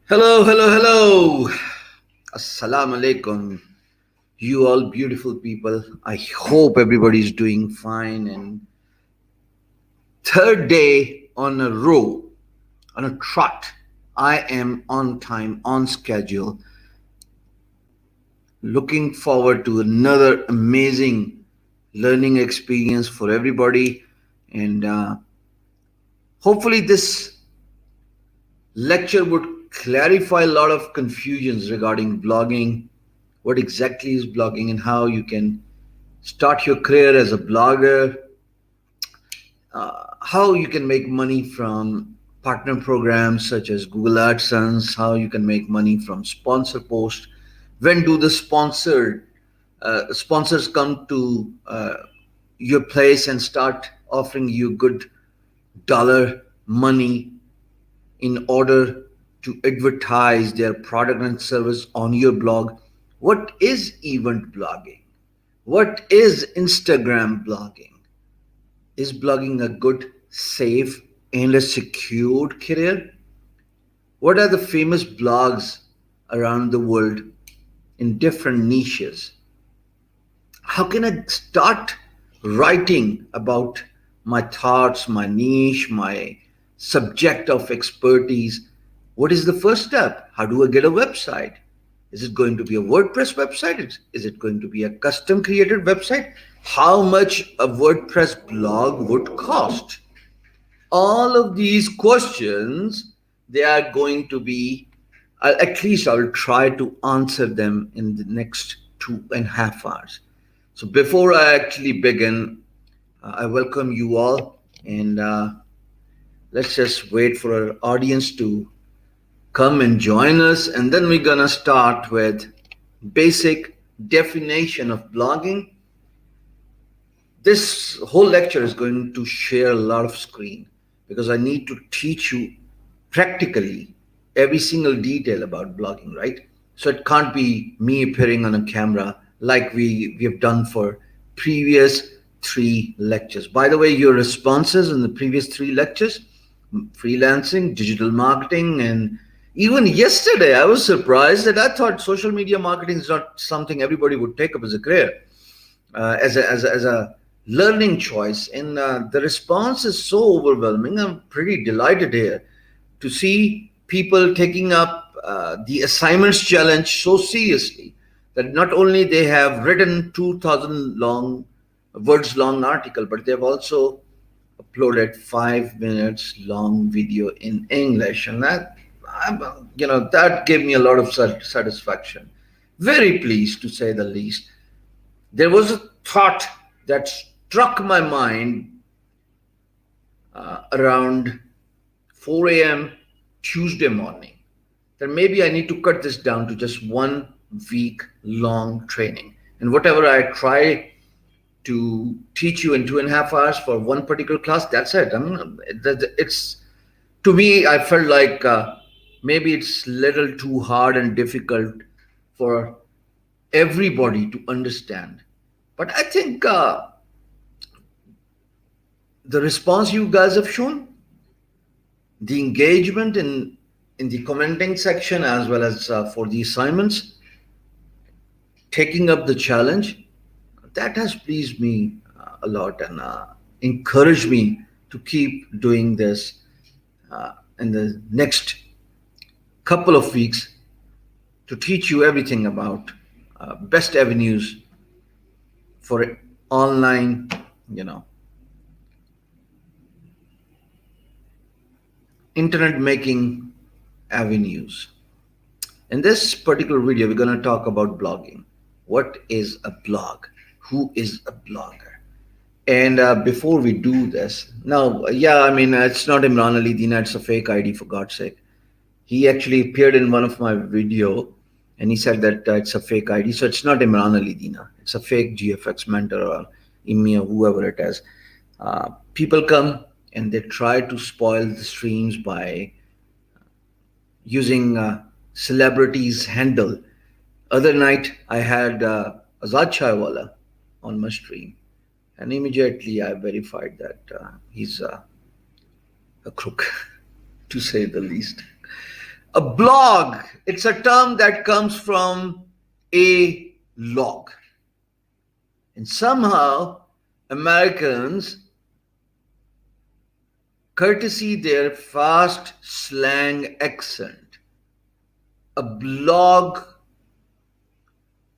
Hello, hello, hello. Assalamu alaikum. You all beautiful people. I hope everybody's doing fine. And third day on a row, on a trot, I am on time, on schedule. Looking forward to another amazing learning experience for everybody. And hopefully, this lecture would clarify a lot of confusions regarding blogging, what exactly is blogging, and how you can start your career as a blogger, how you can make money from partner programs such as Google AdSense, how you can make money from sponsor posts, when do the sponsors come to your place and start offering you good dollar money in order to advertise their product and service on your blog. What is event blogging? What is Instagram blogging? Is blogging a good, safe, and a secured career? What are the famous blogs around the world in different niches? How can I start writing about my thoughts, my niche, my subject of expertise? What is the first step? How do I get a website? Is it going to be a WordPress website? Is it going to be a custom created website? How much a WordPress blog would cost? All of these questions, they are going to be, at least I will try to answer them in the next 2.5 hours. So before I actually begin, I welcome you all, and let's just wait for our audience to come and join us, and then we're gonna start with basic definition of blogging. This whole lecture is going to share a lot of screen because I need to teach you practically every single detail about blogging, right? So it can't be me appearing on a camera like we have done for previous three lectures. By the way, your responses in the previous three lectures, freelancing, digital marketing, and even yesterday, I was surprised that I thought social media marketing is not something everybody would take up as a career, as a learning choice. And the response is so overwhelming. I'm pretty delighted here to see people taking up the assignments challenge so seriously that not only they have written 2,000 long words long article, but they've also uploaded 5 minutes long video in English, and that gave me a lot of satisfaction. Very pleased to say the least. There was a thought that struck my mind around 4 a.m. Tuesday morning that maybe I need to cut this down to just 1 week long training. And whatever I try to teach you in 2.5 hours for one particular class, that's it. I mean, it's to me, I felt like maybe it's little too hard and difficult for everybody to understand. But I think the response you guys have shown, the engagement in the commenting section as well as for the assignments, taking up the challenge, that has pleased me a lot and encouraged me to keep doing this in the next couple of weeks to teach you everything about best avenues for online, you know, internet making avenues. In this particular video, we're going to talk about blogging. What is a blog? Who is a blogger? And before we do this, now, yeah, I mean, it's not Imran Ali Dina, it's a fake ID for God's sake. He actually appeared in one of my video and he said that it's a fake ID. So it's not Imran Ali Dina. It's a fake GFX mentor or IMI or whoever it is. People come and they try to spoil the streams by using celebrities' handle. Other night, I had Azad Chaiwala on my stream, and immediately I verified that he's a crook, to say the least. A blog, it's a term that comes from a log. And somehow Americans, courtesy their fast slang accent, a blog,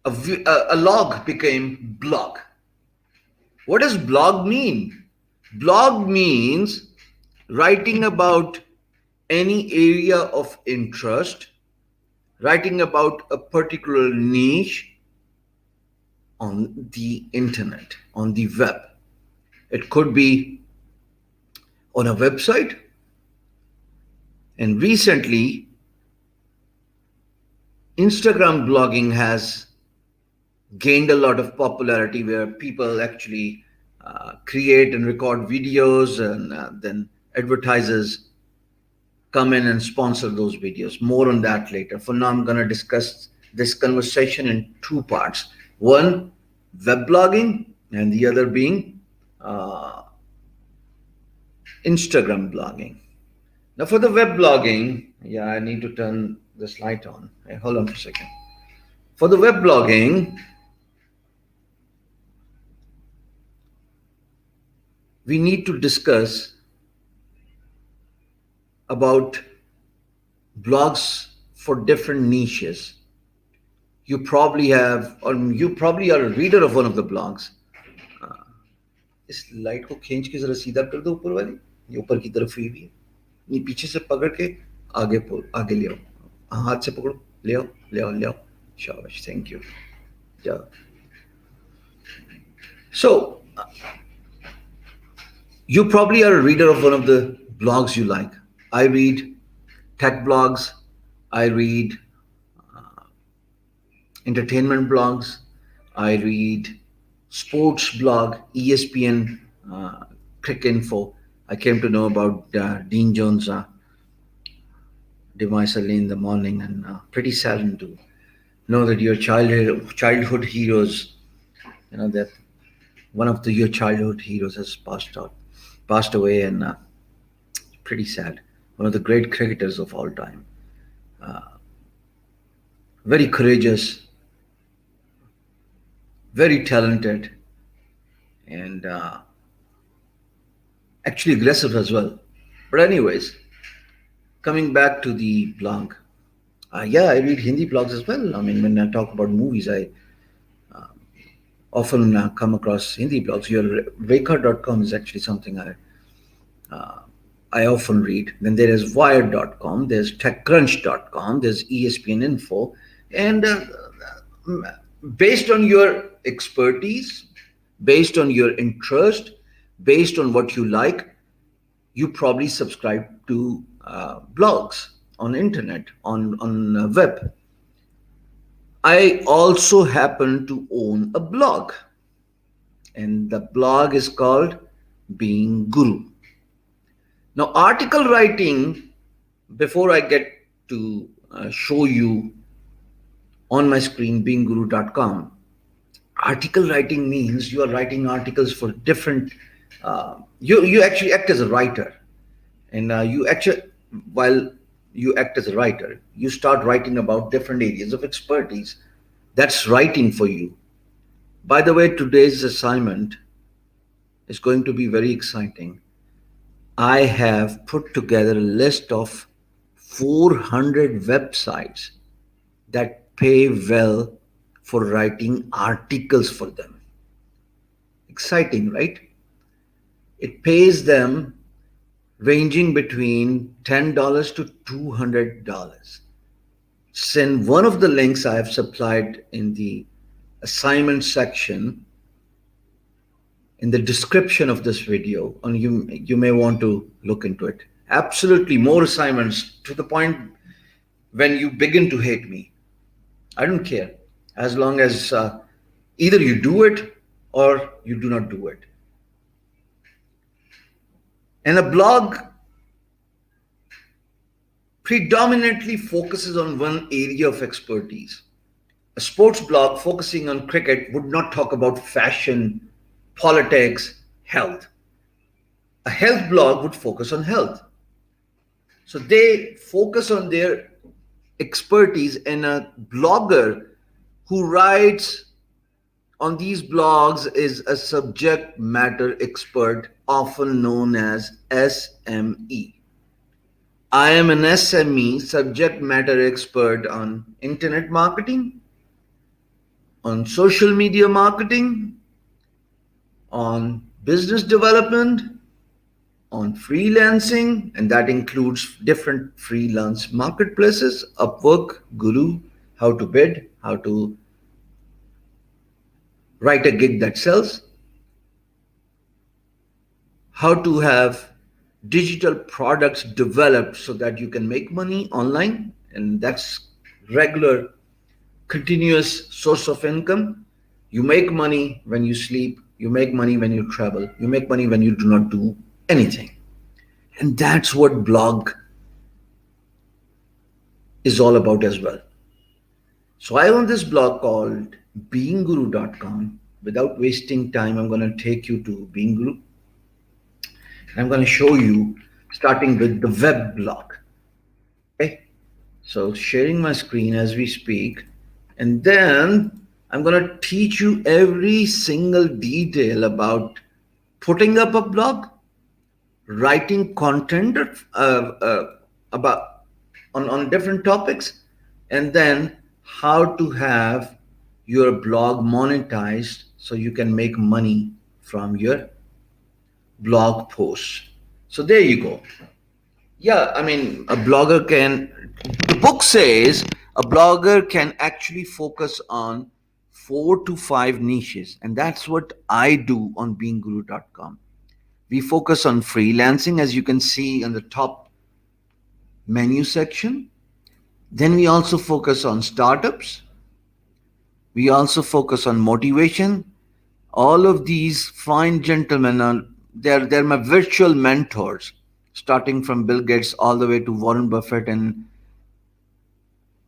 a log became blog. What does blog mean? Blog means writing about any area of interest, writing about a particular niche on the internet, on the web. It could be on a website. And recently, Instagram blogging has gained a lot of popularity where people actually create and record videos, and then advertisers come in and sponsor those videos. More on that later. For now, I'm going to discuss this conversation in two parts. One, web blogging, and the other being Instagram blogging. Now for the web blogging, I need to turn this light on. Hey, hold on for a second. For the web blogging, we need to discuss about blogs for different niches. You probably have, or you probably are a reader of one of the blogs. इस light को खींच के जरा सीधा कर दो ऊपर वाली, ये ऊपर की तरफ हुई भी है, ये पीछे से पकड़ के आगे ले आओ, हाथ से पकड़ो, ले आओ, शाबाश, thank you. So you probably are a reader of one of the blogs you like. I read tech blogs, I read entertainment blogs, I read sports blog, ESPN, Cricket Info. I came to know about Dean Jones' demise early in the morning, and pretty saddened to know that your childhood heroes, that one of your childhood heroes has passed away, and pretty sad. One of the great cricketers of all time. Very courageous, very talented, and actually aggressive as well. But anyways, coming back to the blog. I read Hindi blogs as well. I mean, when I talk about movies, I often come across Hindi blogs. Your Rekha.com is actually something I often read. Then there is Wired.com, there's TechCrunch.com, there's ESPN Info, and based on your expertise, based on your interest, based on what you like, you probably subscribe to blogs on internet, on web. I also happen to own a blog, and the blog is called Being Guru. Now, article writing, before I get to show you on my screen beingguru.com, article writing means you are writing articles for different, you actually act as a writer, and while you act as a writer, you start writing about different areas of expertise. That's writing for you. By the way, today's assignment is going to be very exciting. I have put together a list of 400 websites that pay well for writing articles for them. Exciting, right? It pays them ranging between $10 to $200. Send one of the links I have supplied in the assignment section in the description of this video, and you may want to look into it. Absolutely, more assignments to the point when you begin to hate me. I don't care, as long as either you do it or you do not do it. And a blog predominantly focuses on one area of expertise. A sports blog focusing on cricket would not talk about fashion, politics, health. A health blog would focus on health. So they focus on their expertise and a blogger who writes on these blogs is a subject matter expert, often known as SME. I am an SME, subject matter expert on internet marketing, on social media marketing, on business development, on freelancing, and that includes different freelance marketplaces, Upwork, Guru, how to bid, how to write a gig that sells, how to have digital products developed so that you can make money online, and that's regular continuous source of income. You make money when you sleep, you make money when you travel, you make money when you do not do anything. And that's what blog is all about as well. So I own this blog called beingguru.com. Without wasting time, I'm going to take you to Being Guru. I'm going to show you starting with the web blog. Okay. So sharing my screen as we speak, and then I'm going to teach you every single detail about putting up a blog, writing content about on different topics, and then how to have your blog monetized so you can make money from your blog posts. So there you go. Yeah, I mean, a blogger can, the book says a blogger can actually focus on 4 to 5 niches. And that's what I do on beingguru.com. We focus on freelancing, as you can see in the top menu section. Then we also focus on startups. We also focus on motivation. All of these fine gentlemen are they're my virtual mentors, starting from Bill Gates all the way to Warren Buffett. And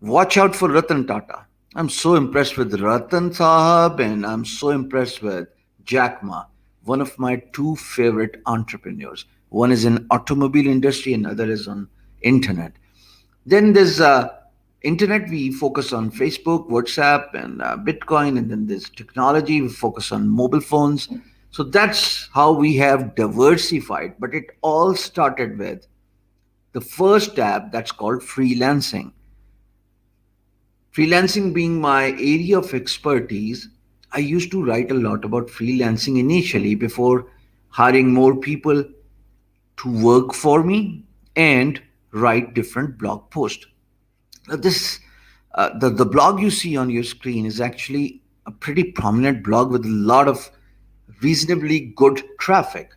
watch out for Ratan Tata. I'm so impressed with Ratan Sahab, and I'm so impressed with Jack Ma, one of my two favorite entrepreneurs. One is in automobile industry and other is on internet. Then there's internet. We focus on Facebook, WhatsApp, and Bitcoin. And then there's technology. We focus on mobile phones. So that's how we have diversified. But it all started with the first tab that's called freelancing. Freelancing being my area of expertise, I used to write a lot about freelancing initially before hiring more people to work for me and write different blog posts. Now, the blog you see on your screen is actually a pretty prominent blog with a lot of reasonably good traffic.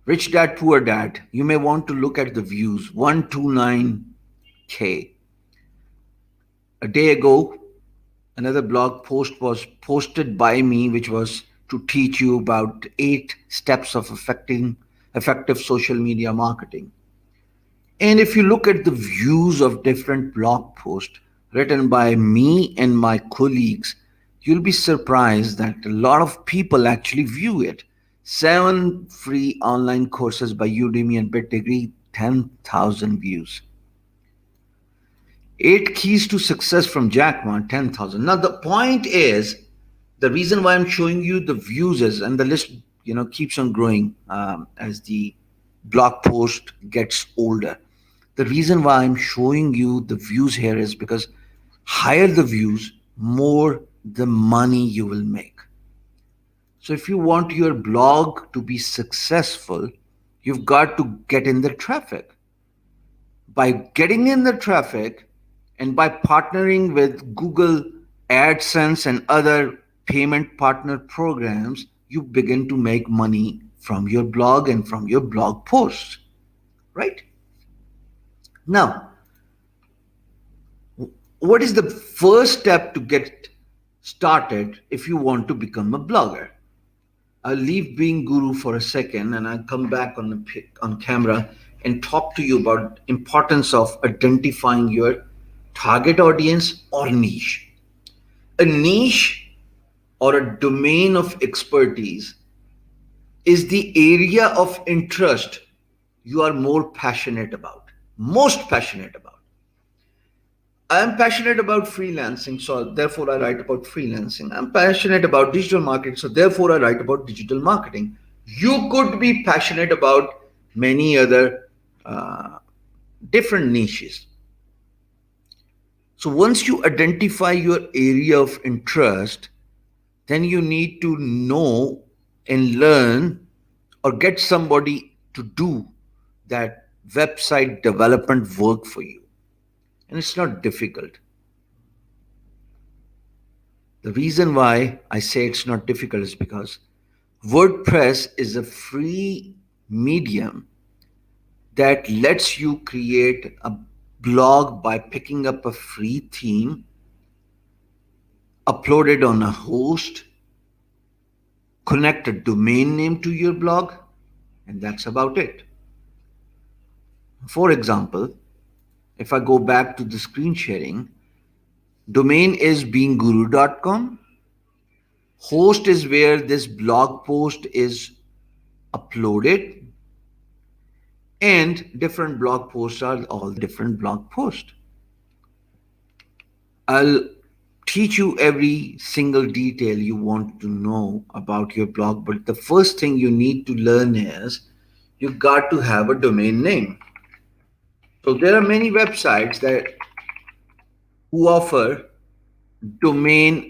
Rich Dad Poor Dad, you may want to look at the views, 129K. A day ago, another blog post was posted by me, which was to teach you about 8 steps of effective social media marketing. And if you look at the views of different blog posts written by me and my colleagues, you'll be surprised that a lot of people actually view it. 7 free online courses by Udemy and BitDegree, 10,000 views. 8 keys to success from Jack Ma, 10,000. Now the point is, the reason why I'm showing you the views is, and the list keeps on growing as the blog post gets older. The reason why I'm showing you the views here is because higher the views, more the money you will make. So if you want your blog to be successful, you've got to get in the traffic. By getting in the traffic and by partnering with Google AdSense and other payment partner programs, you begin to make money from your blog and from your blog posts, right? Now, what is the first step to get started if you want to become a blogger? I'll leave Being Guru for a second and I'll come back on camera and talk to you about importance of identifying your target audience or niche. A niche or a domain of expertise is the area of interest you are most passionate about. I'm passionate about freelancing, so therefore I write about freelancing. I'm passionate about digital marketing, so therefore I write about digital marketing. You could be passionate about many other uh, different niches. So once you identify your area of interest, then you need to know and learn or get somebody to do that website development work for you. And it's not difficult. The reason why I say it's not difficult is because WordPress is a free medium that lets you create a blog by picking up a free theme, upload it on a host, connect a domain name to your blog, and that's about it. For example, if I go back to the screen sharing, domain is beingguru.com, host is where this blog post is uploaded, and different blog posts are all the different blog posts. I'll teach you every single detail you want to know about your blog, but the first thing you need to learn is you got to have a domain name. So there are many websites that who offer domain.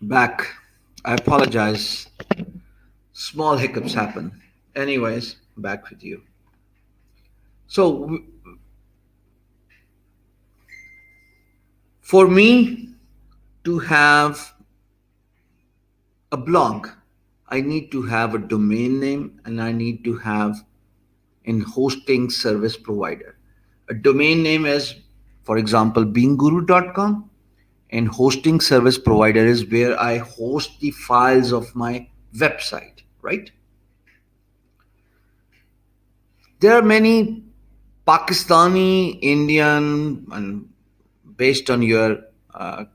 Back. I apologize. Small hiccups happen. Anyways, back with you. So, for me to have a blog, I need to have a domain name and I need to have an hosting service provider. A domain name is, for example, beingguru.com, and hosting service provider is where I host the files of my website, right? There are many Pakistani, Indian, and based on your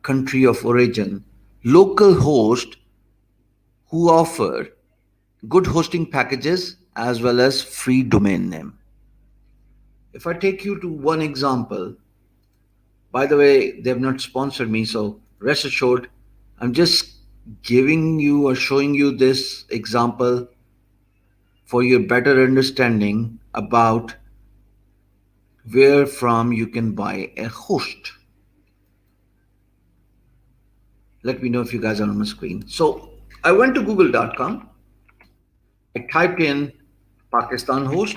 country of origin, local hosts who offer good hosting packages as well as free domain name. If I take you to one example, by the way, they have not sponsored me, so rest assured, I'm just giving you or showing you this example for your better understanding about where from you can buy a host. Let me know if you guys are on my screen. So I went to google.com. I typed in Pakistan host.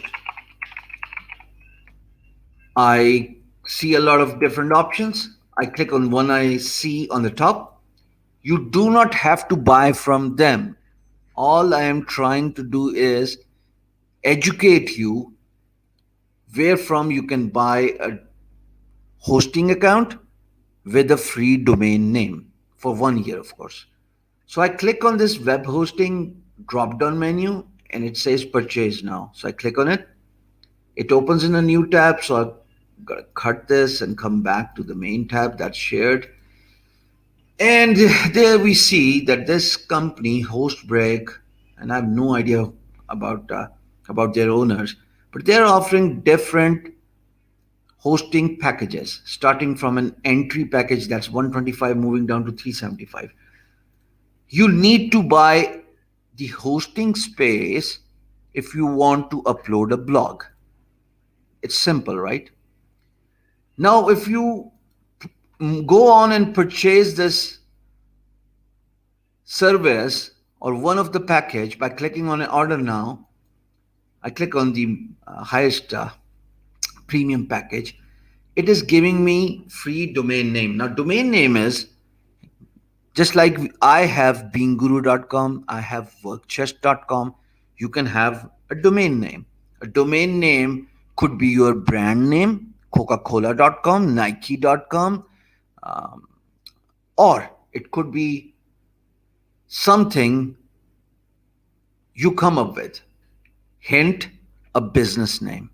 I see a lot of different options. I click on one I see on the top. You do not have to buy from them. All I am trying to do is educate you where from you can buy a hosting account with a free domain name for 1 year, of course. So I click on this web hosting drop down menu and it says purchase now. So I click on it. It opens in a new tab. So I'm going to cut this and come back to the main tab that's shared. And there we see that this company, HostBreak, and I have no idea about their owners, but they're offering different hosting packages, starting from an entry package that's 125 moving down to 375. You need to buy the hosting space if you want to upload a blog. It's simple, right? Now, if you go on and purchase this service or one of the package by clicking on an order now, I click on the highest premium package. It is giving me free domain name. Now, domain name is just like I have beinguru.com, I have workchest.com. You can have a domain name. A domain name could be your brand name, coca-cola.com, nike.com, um, or it could be something you come up with. Hint, a business name.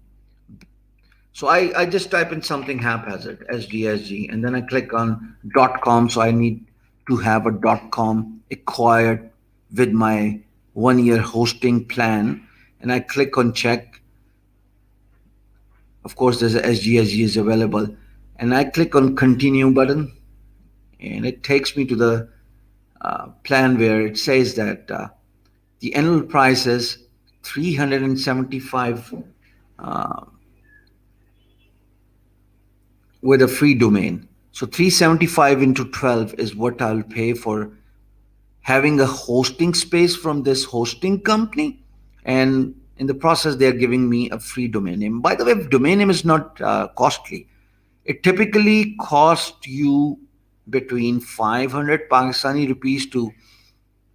So I just type in something haphazard, SGSG, and then I click on .com. So I need to have a .com acquired with my 1 year hosting plan. And I click on check. Of course, there's a SGSG is available. And I click on continue button. And it takes me to the plan where it says that the annual price is 375 uh, with a free domain. So 375 into 12 is what I'll pay for having a hosting space from this hosting company. And in the process, they're giving me a free domain name. By the way, domain name is not costly. It typically costs you between 500 Pakistani rupees to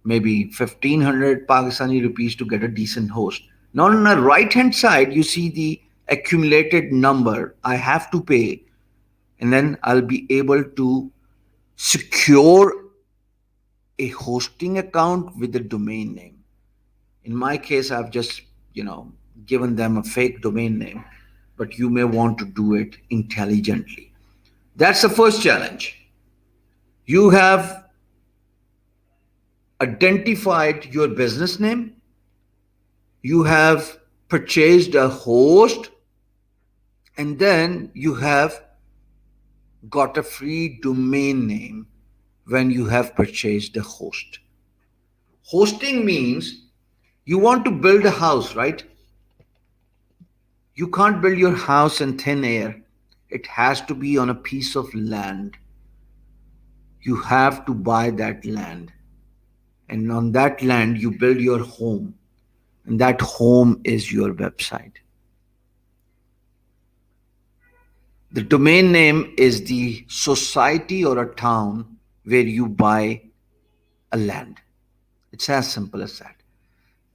maybe 1500 Pakistani rupees to get a decent host. Now, on the right hand side, you see the accumulated number I have to pay, and then I'll be able to secure a hosting account with a domain name. In my case, I've just, given them a fake domain name, but you may want to do it intelligently. That's the first challenge. You have identified your business name, you have purchased a host, and then you have got a free domain name when you have purchased a host. Hosting means you want to build a house, right? You can't build your house in thin air. It has to be on a piece of land. You have to buy that land. And on that land, you build your home. And that home is your website. The domain name is the society or a town where you buy a land. It's as simple as that.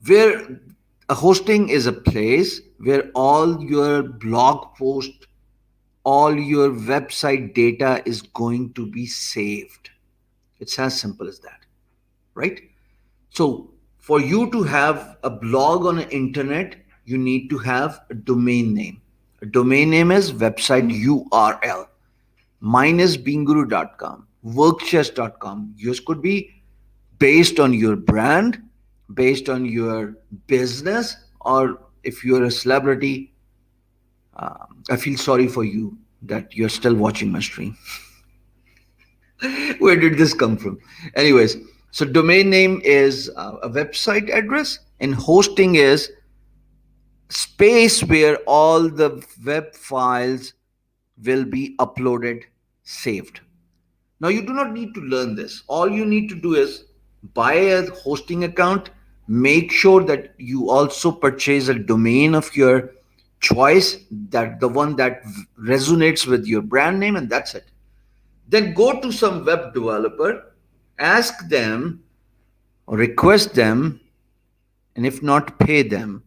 Where a hosting is a place where all your blog post, all your website data is going to be saved. It's as simple as that, right? So for you to have a blog on the internet, you need to have a domain name. A domain name is website URL. Mine is beinguru.com, workchest.com. Yours could be based on your brand, based on your business, or if you're a celebrity, I feel sorry for you that you're still watching my stream. Where did this come from? Anyways, so domain name is a website address, and hosting is space where all the web files will be uploaded, saved. Now, you do not need to learn this. All you need to do is buy a hosting account, make sure that you also purchase a domain of your choice, that the one that resonates with your brand name, and that's it. Then go to some web developer, ask them or request them, and if not, pay them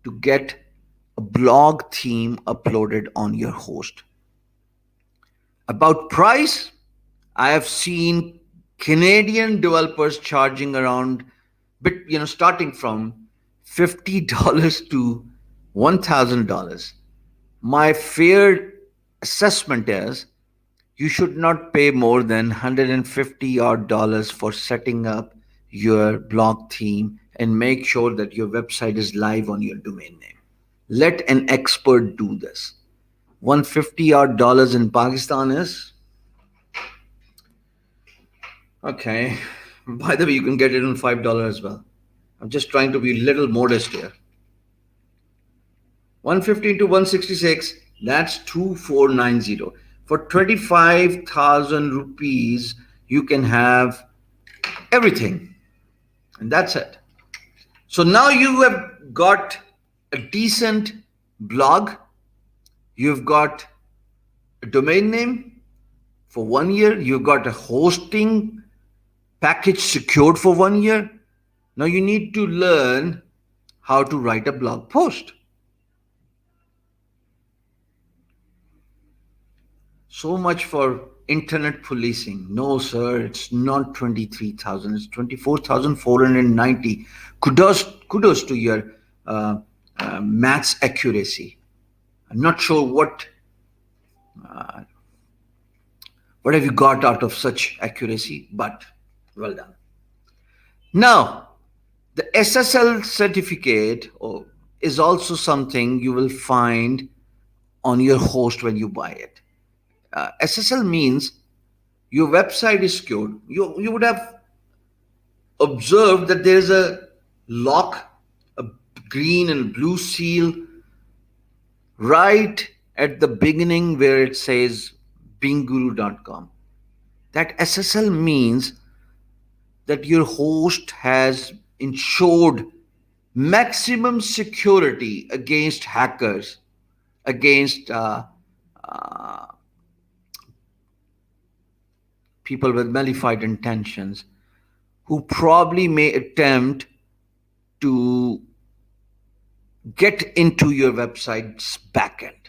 to get a blog theme uploaded on your host. About price, I have seen Canadian developers charging around, starting from $50 to $1,000. My fair assessment is you should not pay more than 150 odd dollars for setting up your blog theme and make sure that your website is live on your domain name. Let an expert do this. 150 odd dollars in Pakistan is okay. By the way, you can get it on $5 as well. I'm just trying to be a little modest here. 150 to 166, that's 2490. For 25,000 rupees, you can have everything. And that's it. So now you have got a decent blog, you've got a domain name for 1 year, you've got a hosting package secured for 1 year. Now you need to learn how to write a blog post. So much for internet policing. No, sir, it's not 23,000, it's 24,490. Kudos to your maths accuracy. I'm not sure what have you got out of such accuracy, but well done. Now, the SSL certificate is also something you will find on your host when you buy it. SSL means your website is secured. You would have observed that there is a lock, a green and blue seal right at the beginning where it says beangguru.com. That SSL means that your host has ensured maximum security against hackers, against people with malified intentions who probably may attempt to get into your website's backend.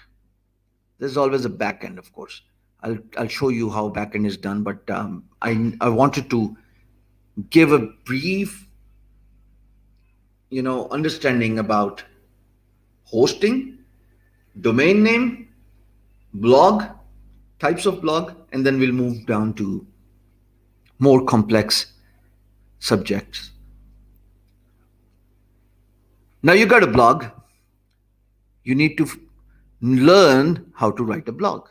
There's always a backend, of course. I'll show you how backend is done, but I wanted to give a brief, understanding about hosting, domain name, blog, types of blog, and then we'll move down to more complex subjects. Now you got a blog. You need to learn how to write a blog.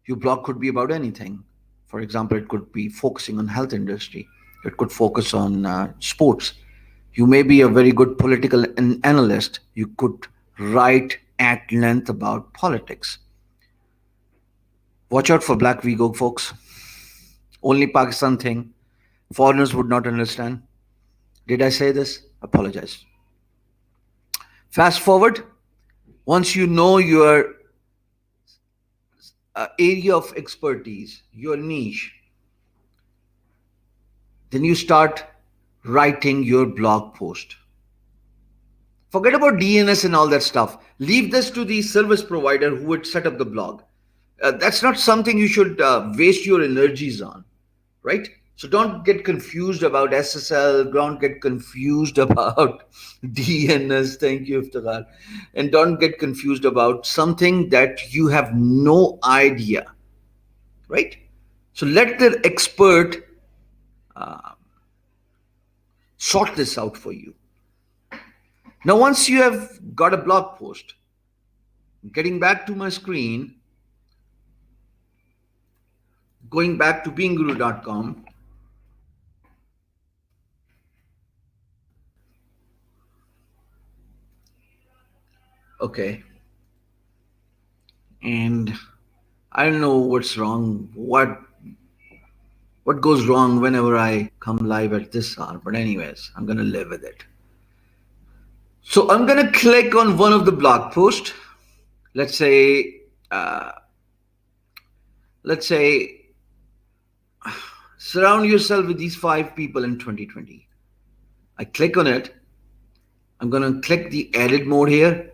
Your blog could be about anything. For example, it could be focusing on health industry. It could focus on sports. You may be a very good political analyst. You could write at length about politics. Watch out for Black Vigo, folks. Only Pakistan thing. Foreigners would not understand. Did I say this? Apologize. Fast forward. Once you know your area of expertise, your niche, then you start writing your blog post. Forget about DNS and all that stuff. Leave this to the service provider who would set up the blog. That's not something you should waste your energies on, right? So don't get confused about SSL, don't get confused about DNS, thank you, Iftikhar, and don't get confused about something that you have no idea, right? So let the expert sort this out for you. Now, once you have got a blog post, getting back to my screen, going back to beangguru.com, okay, and I don't know what's wrong. what goes wrong whenever I come live at this hour. But anyways, I'm gonna live with it. So I'm gonna click on one of the blog posts. Let's say, uh, let's say, surround yourself with these 5 people in 2020. I click on it. I'm gonna click the edit mode here.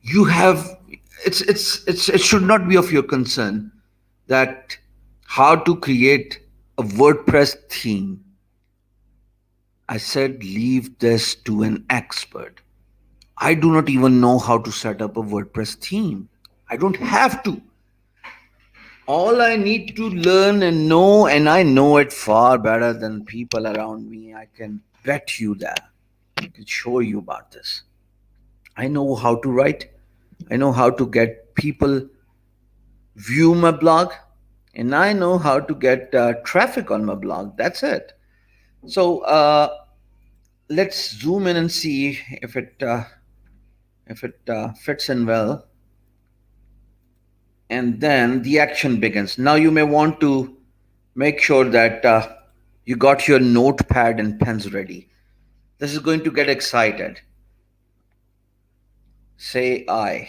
You have it should not be of your concern that how to create a WordPress theme. I said leave this to an expert. I do not even know how to set up a WordPress theme. I don't have to. All I need to learn and know, and I know it far better than people around me. I can bet you that. I can show you about this. I know how to write. I know how to get people view my blog, and I know how to get traffic on my blog. That's it. So let's zoom in and see if it fits in well, and then the action begins. Now you may want to make sure that you got your notepad and pens ready. This is going to get excited. Say I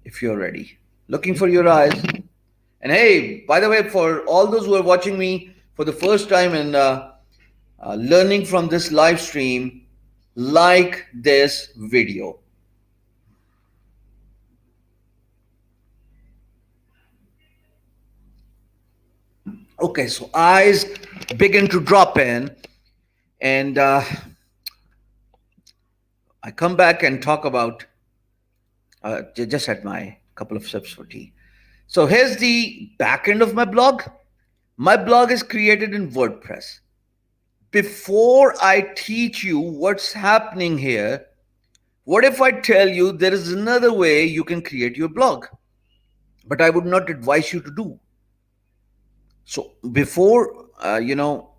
if you're ready. Looking for your eyes. And hey, by the way, for all those who are watching me for the first time and learning from this live stream, like this video. Okay, so eyes begin to drop in, and I come back and talk about just had my couple of sips for tea. So here's the back end of my blog. My blog is created in WordPress. Before I teach you what's happening here, what if I tell you there is another way you can create your blog, but I would not advise you to do? So before,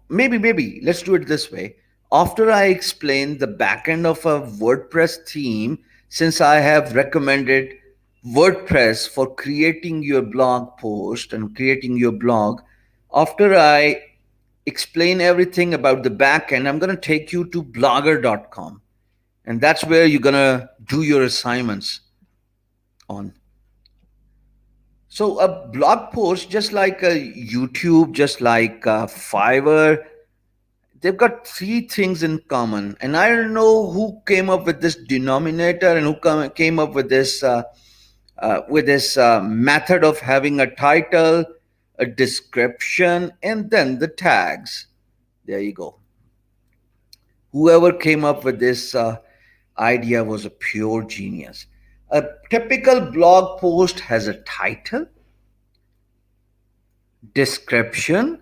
maybe let's do it this way. After I explain the backend of a WordPress theme, since I have recommended WordPress for creating your blog post and creating your blog, after I explain everything about the backend, I'm going to take you to blogger.com. And that's where you're going to do your assignments on. So a blog post, just like a YouTube, just like Fiverr, they've got 3 things in common. And I don't know who came up with this denominator and who came up with this method of having a title, a description, and then the tags. There you go. Whoever came up with this idea was a pure genius. A typical blog post has a title, description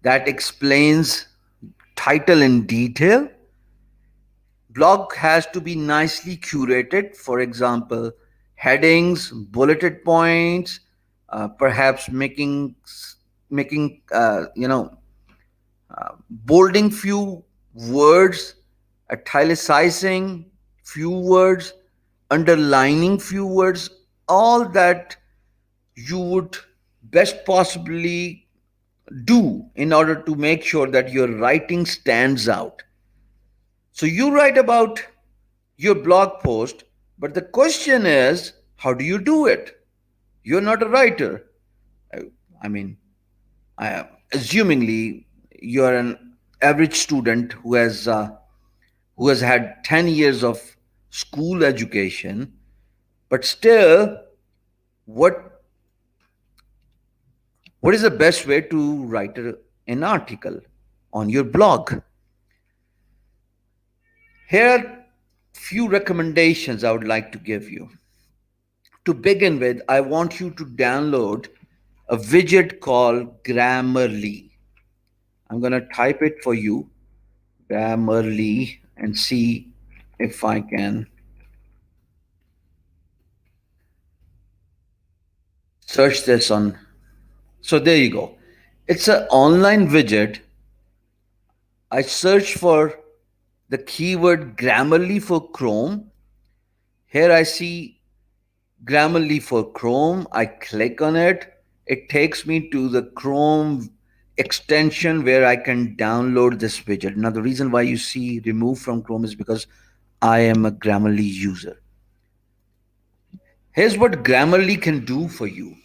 that explains title in detail. Blog has to be nicely curated. For example, headings, bulleted points, perhaps making bolding few words, italicizing few words, underlining few words, all that you would best possibly do in order to make sure that your writing stands out. So you write about your blog post, but the question is, how do you do it? You're not a writer. I mean, assumingly you're an average student who has had 10 years of school education, but still, what is the best way to write an article on your blog? Here are few recommendations I would like to give you. To begin with, I want you to download a widget called Grammarly. I'm going to type it for you, Grammarly, and see if I can search this on. So there you go. It's an online widget. I search for the keyword Grammarly for Chrome. Here I see Grammarly for Chrome. I click on it. it takes me to the Chrome extension where I can download this widget. Now, the reason why you see remove from Chrome is because I am a Grammarly user. Here's what Grammarly can do for you.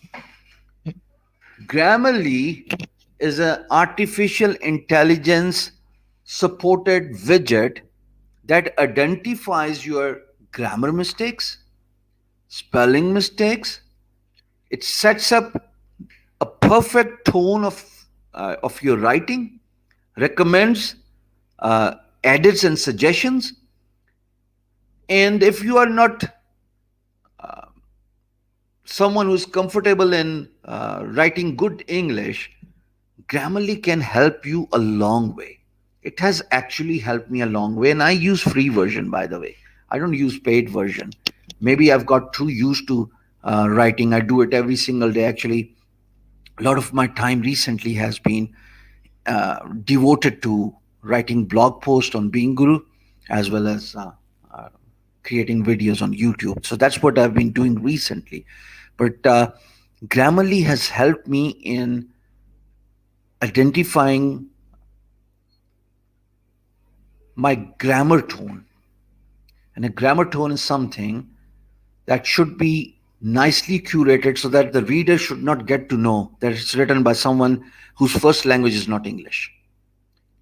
Grammarly is an artificial intelligence supported widget that identifies your grammar mistakes, spelling mistakes. It sets up a perfect tone of your writing, recommends uh, edits and suggestions. And if you are not someone who's comfortable in writing good English, Grammarly can help you a long way. It has actually helped me a long way, and I use free version, by the way. I don't use paid version. Maybe I've got too used to writing. I do it every single day. Actually, a lot of my time recently has been devoted to writing blog posts on Being Guru, as well as uh, creating videos on YouTube. So that's what I've been doing recently. But Grammarly has helped me in identifying my grammar tone. And a grammar tone is something that should be nicely curated so that the reader should not get to know that it's written by someone whose first language is not English.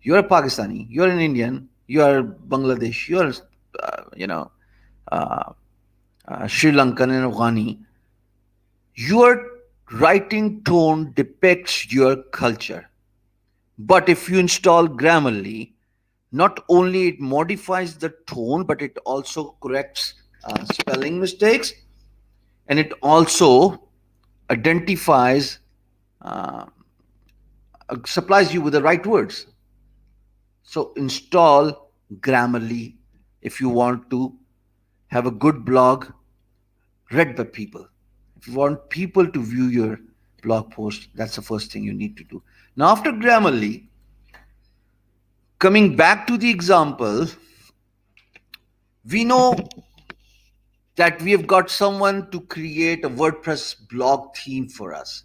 You're a Pakistani, you're an Indian, you're Bangladesh, you're, you know, uh, Sri Lankan and Afghani. Your writing tone depicts your culture. But if you install Grammarly, not only it modifies the tone, but it also corrects spelling mistakes, and it also identifies, uh, supplies you with the right words. So install Grammarly if you want to have a good blog read by people. If you want people to view your blog post, that's the first thing you need to do. Now, after Grammarly, coming back to the example, we know that we have got someone to create a WordPress blog theme for us.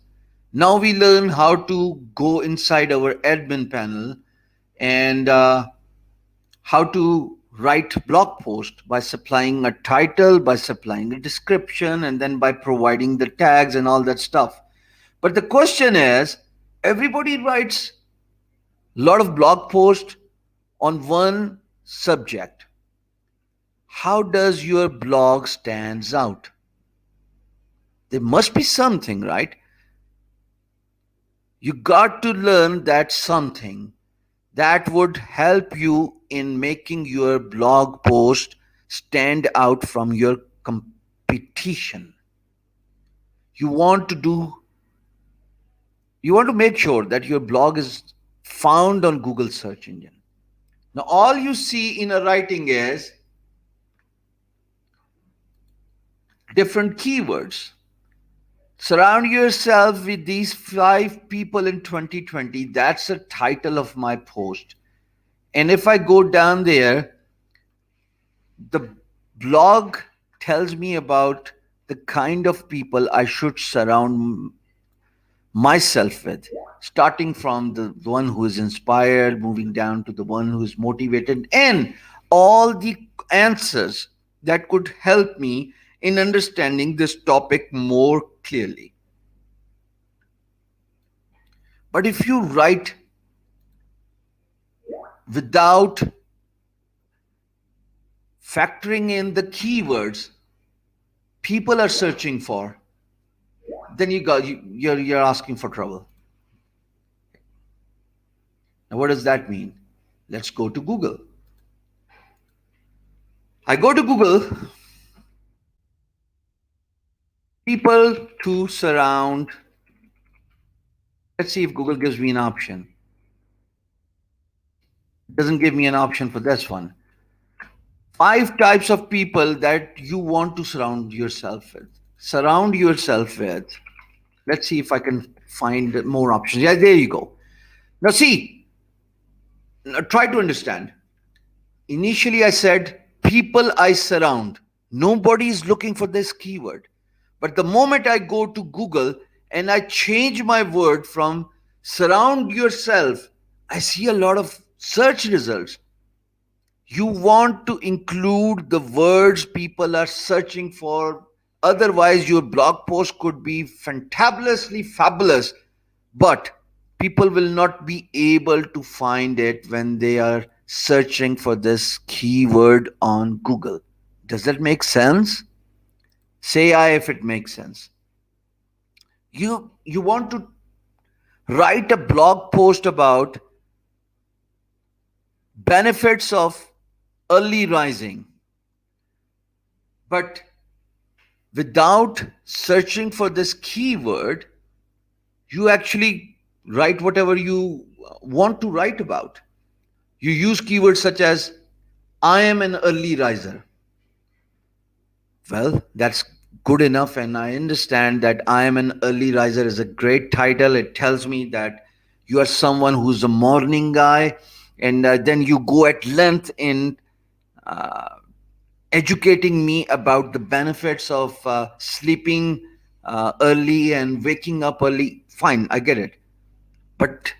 Now we learn how to go inside our admin panel and how to write blog post by supplying a title, by supplying a description, and then by providing the tags and all that stuff. But the question is, everybody writes a lot of blog posts on one subject. How does your blog stands out? There must be something, right? You got to learn that something that would help you in making your blog post stand out from your competition. You want to do you want to make sure that your blog is found on Google search engine. Now all you see in a writing is different keywords. Surround yourself with these 5 people in 2020. That's the title of my post. And if I go down there, the blog tells me about the kind of people I should surround myself with, starting from the one who is inspired, moving down to the one who is motivated, and all the answers that could help me in understanding this topic more clearly. But if you write without factoring in the keywords people are searching for, then you're asking for trouble. Now, what does that mean? Let's go to Google. I go to Google, people to surround. Let's see if Google gives me an option. It doesn't give me an option for this one. 5 types of people that you want to surround yourself with. Surround yourself with. Let's see if I can find more options. Yeah, there you go. Now see, now try to understand. Initially I said people I surround. Nobody is looking for this keyword. But the moment I go to Google and I change my word from surround yourself, I see a lot of search results. You want to include the words people are searching for. Otherwise, your blog post could be fantabulously fabulous, but people will not be able to find it when they are searching for this keyword on Google. Does that make sense? Say I if it makes sense. You want to write a blog post about benefits of early rising, but without searching for this keyword, you actually write whatever you want to write about. You use keywords such as I am an early riser. Well, that's good enough, and I understand that I am an early riser is a great title. It tells me that you are someone who's a morning guy, and then you go at length in uh, educating me about the benefits of sleeping early and waking up early. Fine, I get it. But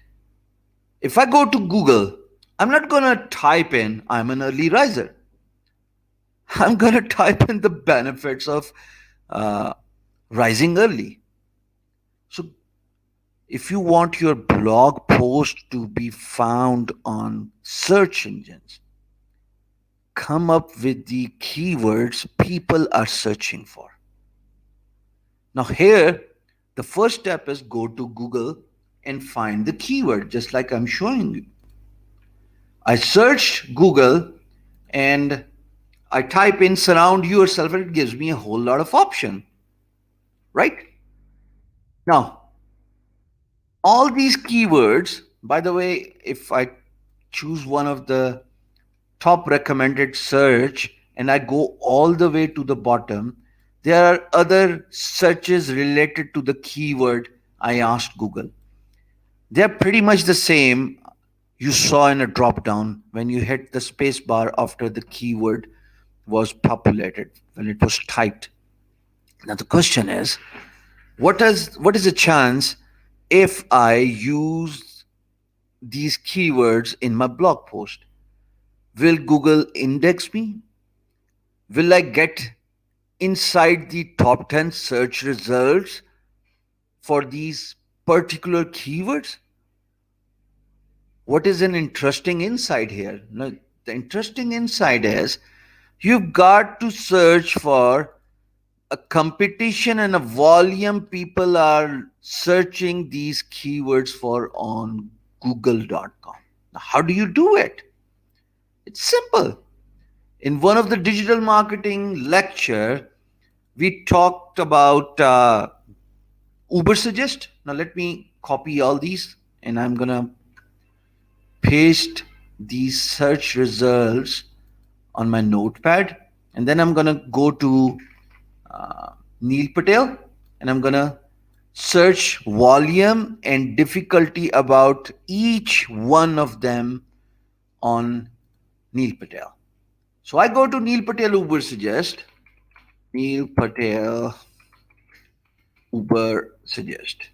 if I go to Google, I'm not going to type in I'm an early riser. I'm going to type in the benefits of uh, rising early. So, if you want your blog post to be found on search engines, come up with the keywords people are searching for. Now, here, the first step is go to Google and find the keyword, just like I'm showing you. I search Google and I type in surround yourself and it gives me a whole lot of option, right? Now, all these keywords, by the way, if I choose one of the top recommended search and I go all the way to the bottom, there are other searches related to the keyword I asked Google. They're pretty much the same you saw in a drop down when you hit the space bar after the keyword was populated, when it was typed. Now the question is, what is the chance if I use these keywords in my blog post? Will Google index me? Will I get inside the top 10 search results for these particular keywords? What is an interesting insight here? Now, the interesting insight is you've got to search for a competition and a volume people are searching these keywords for on google.com. Now, how do you do it? It's simple. In one of the digital marketing lecture, we talked about Uber Suggest. Now let me copy all these and I'm gonna paste these search results on my notepad, and then I'm gonna go to Neil Patel and I'm gonna search volume and difficulty about each one of them on Neil Patel. So I go to Neil Patel Uber Suggest. Neil Patel Uber Suggest.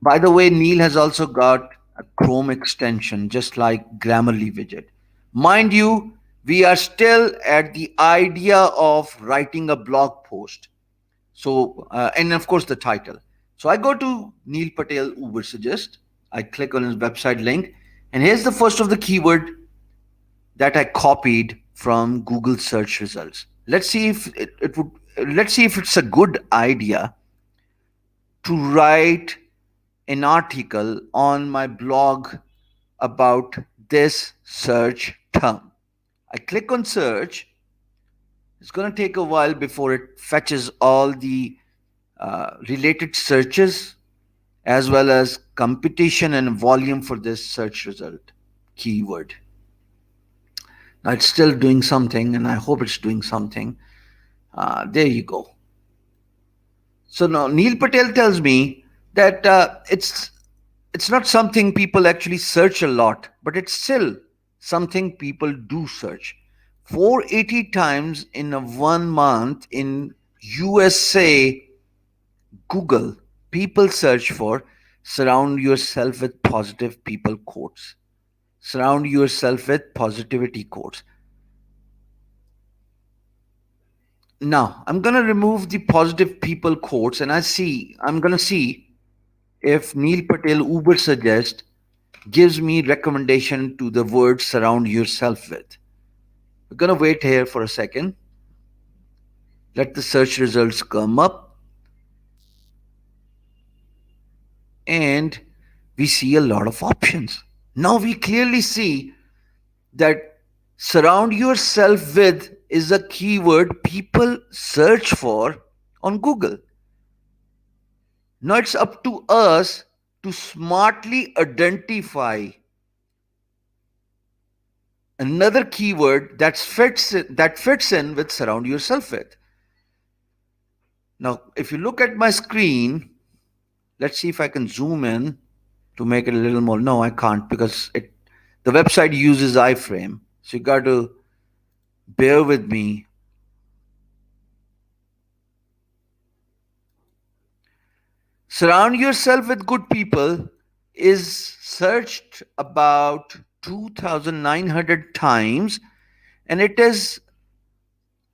By the way, Neil has also got a Chrome extension, just like Grammarly widget. Mind you, we are still at the idea of writing a blog post. So, and of course, the title. So I go to Neil Patel Uber Suggest. I click on his website link, and here's the first of the keyword that I copied from Google search results. Let's see if it would. Let's see if it's a good idea to write an article on my blog about this search term. I click on search. It's going to take a while before it fetches all the related searches as well as competition and volume for this search result keyword. Now it's still doing something, and I hope it's doing something. There you go. So now Neil Patel tells me that it's not something people actually search a lot, but it's still something people do search. 480 times in a 1 month in USA Google People search for surround yourself with positive people quotes. Surround yourself with positivity quotes. Now, I'm going to remove the positive people quotes and I'm going to see if Neil Patel Uber suggest gives me recommendation to the word surround yourself with. We're going to wait here for a second. Let the search results come up and we see a lot of options. Now we clearly see that surround yourself with is a keyword people search for on Google. Now it's up to us to smartly identify another keyword that fits in with surround yourself with. Now, if you look at my screen, let's see if I can zoom in to make it a little more. No, I can't because the website uses iframe. So you got to bear with me. Surround yourself with good people is searched about 2,900 times, and it is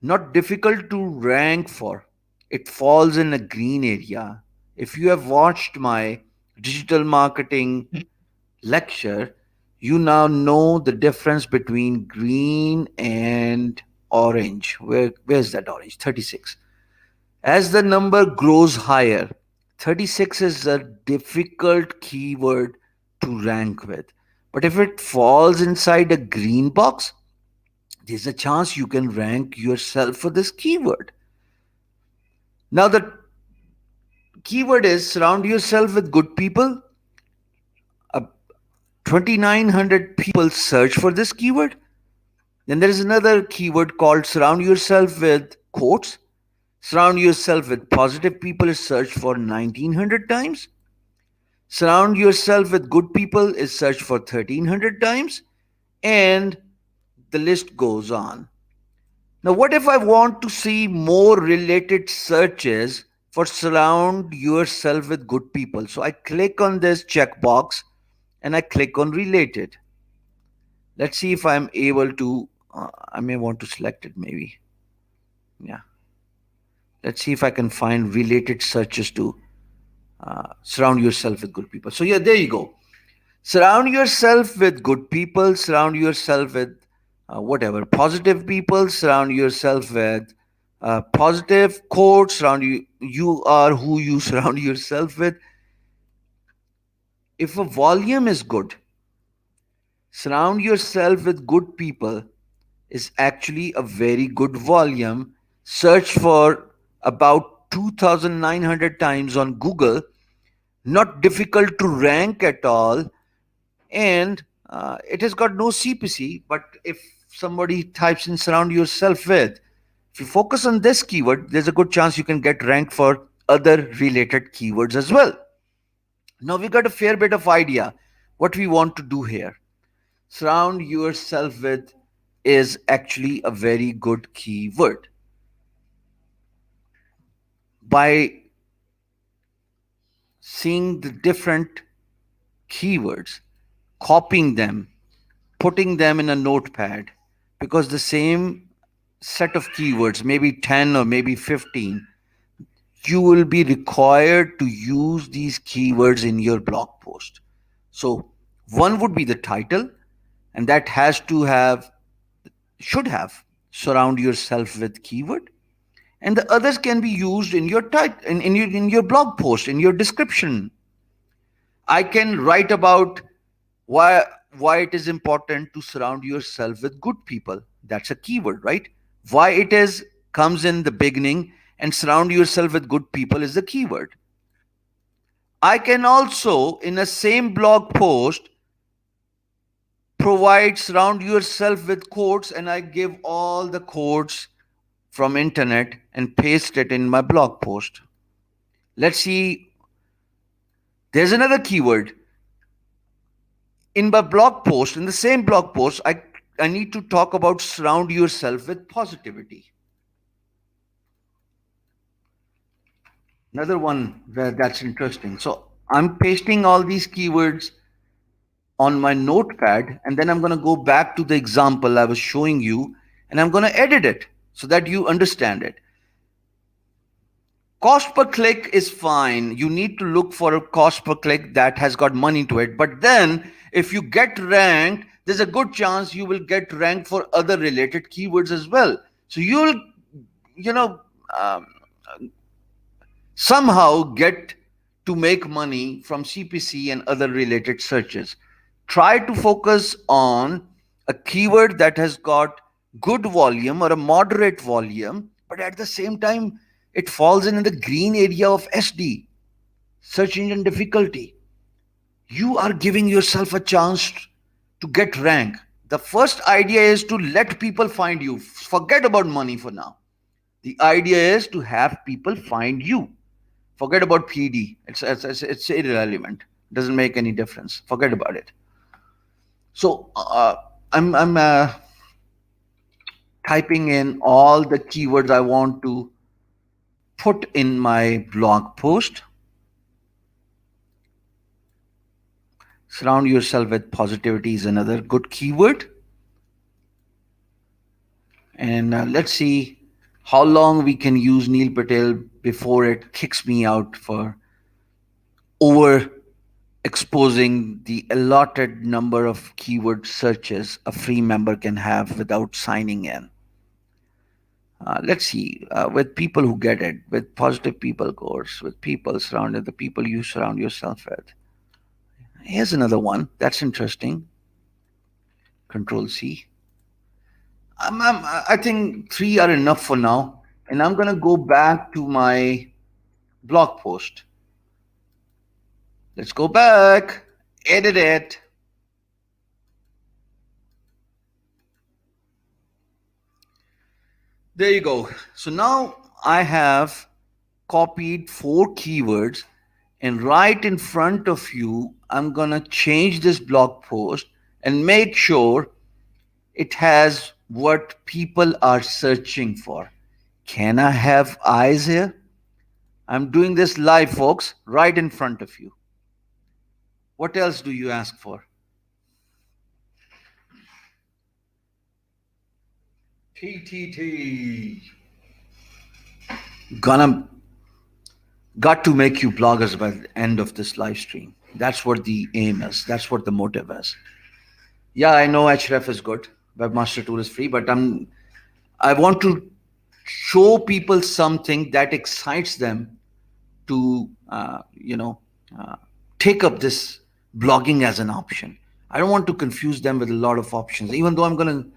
not difficult to rank for. It falls in a green area. If you have watched my digital marketing lecture, you now know the difference between green and orange. Where's that orange? 36. As the number grows higher, 36 is a difficult keyword to rank with. But if it falls inside a green box, there's a chance you can rank yourself for this keyword. Now, the keyword is surround yourself with good people. 2,900 people search for this keyword. Then there is another keyword called surround yourself with quotes. Surround yourself with positive people is searched for 1,900 times. Surround yourself with good people is searched for 1,300 times. And the list goes on. Now, what if I want to see more related searches for surround yourself with good people? So I click on this checkbox and I click on related. Let's see if I'm able to, I may want to select it maybe. Yeah. Let's see if I can find related searches to surround yourself with good people. So, yeah, there you go. Surround yourself with good people, surround yourself with whatever, positive people, surround yourself with positive quotes, you are who you surround yourself with. If a volume is good, surround yourself with good people is actually a very good volume. Search for about 2,900 times on Google. Not difficult to rank at all. And it has got no CPC. But if somebody types in surround yourself with, if you focus on this keyword, there's a good chance you can get ranked for other related keywords as well. Now we got a fair bit of idea what we want to do here. Surround yourself with is actually a very good keyword. By seeing the different keywords, copying them, putting them in a notepad, because the same set of keywords, maybe 10 or maybe 15, you will be required to use these keywords in your blog post. So, one would be the title, and that should have surround yourself with keyword, and the others can be used in your in your blog post, in your description. I can write about why it is important to surround yourself with good people. That's a keyword, right? Why it is comes in the beginning, and surround yourself with good people is the keyword. I can also, in a same blog post, provide surround yourself with quotes, and I give all the quotes from internet and paste it in my blog post. Let's see. There's another keyword. In my blog post, in the same blog post, I need to talk about surround yourself with positivity. Another one where that's interesting. So I'm pasting all these keywords on my notepad, and then I'm going to go back to the example I was showing you, and I'm going to edit it so that you understand it. Cost per click is fine. You need to look for a cost per click that has got money to it. But then if you get ranked, there's a good chance you will get ranked for other related keywords as well. So you'll, you know, um, somehow get to make money from CPC and other related searches. Try to focus on a keyword that has got good volume or a moderate volume, but at the same time, it falls in the green area of SD, search engine difficulty. You are giving yourself a chance to get rank. The first idea is to let people find you. Forget about money for now. The idea is to have people find you. Forget about PD. It's irrelevant. Doesn't make any difference. Forget about it. So I'm typing in all the keywords I want to put in my blog post. Surround yourself with positivity is another good keyword. And let's see how long we can use Neil Patel before it kicks me out for over exposing the allotted number of keyword searches a free member can have without signing in. Let's see, with people who get it, with positive people course, with people surrounded, the people you surround yourself with. Here's another one that's interesting. Control C. I think three are enough for now. And I'm going to go back to my blog post. Let's go back, edit it. There you go. So now I have copied four keywords, and right in front of you, I'm going to change this blog post and make sure it has what people are searching for. Can I have eyes here? I'm doing this live, folks, right in front of you. What else do you ask for? TTT. Gonna got to make you bloggers by the end of this live stream. That's what the aim is. That's what the motive is. Yeah, I know Href is good. Webmaster Tool is free, but I want to show people something that excites them to take up this blogging as an option. I don't want to confuse them with a lot of options, even though I'm going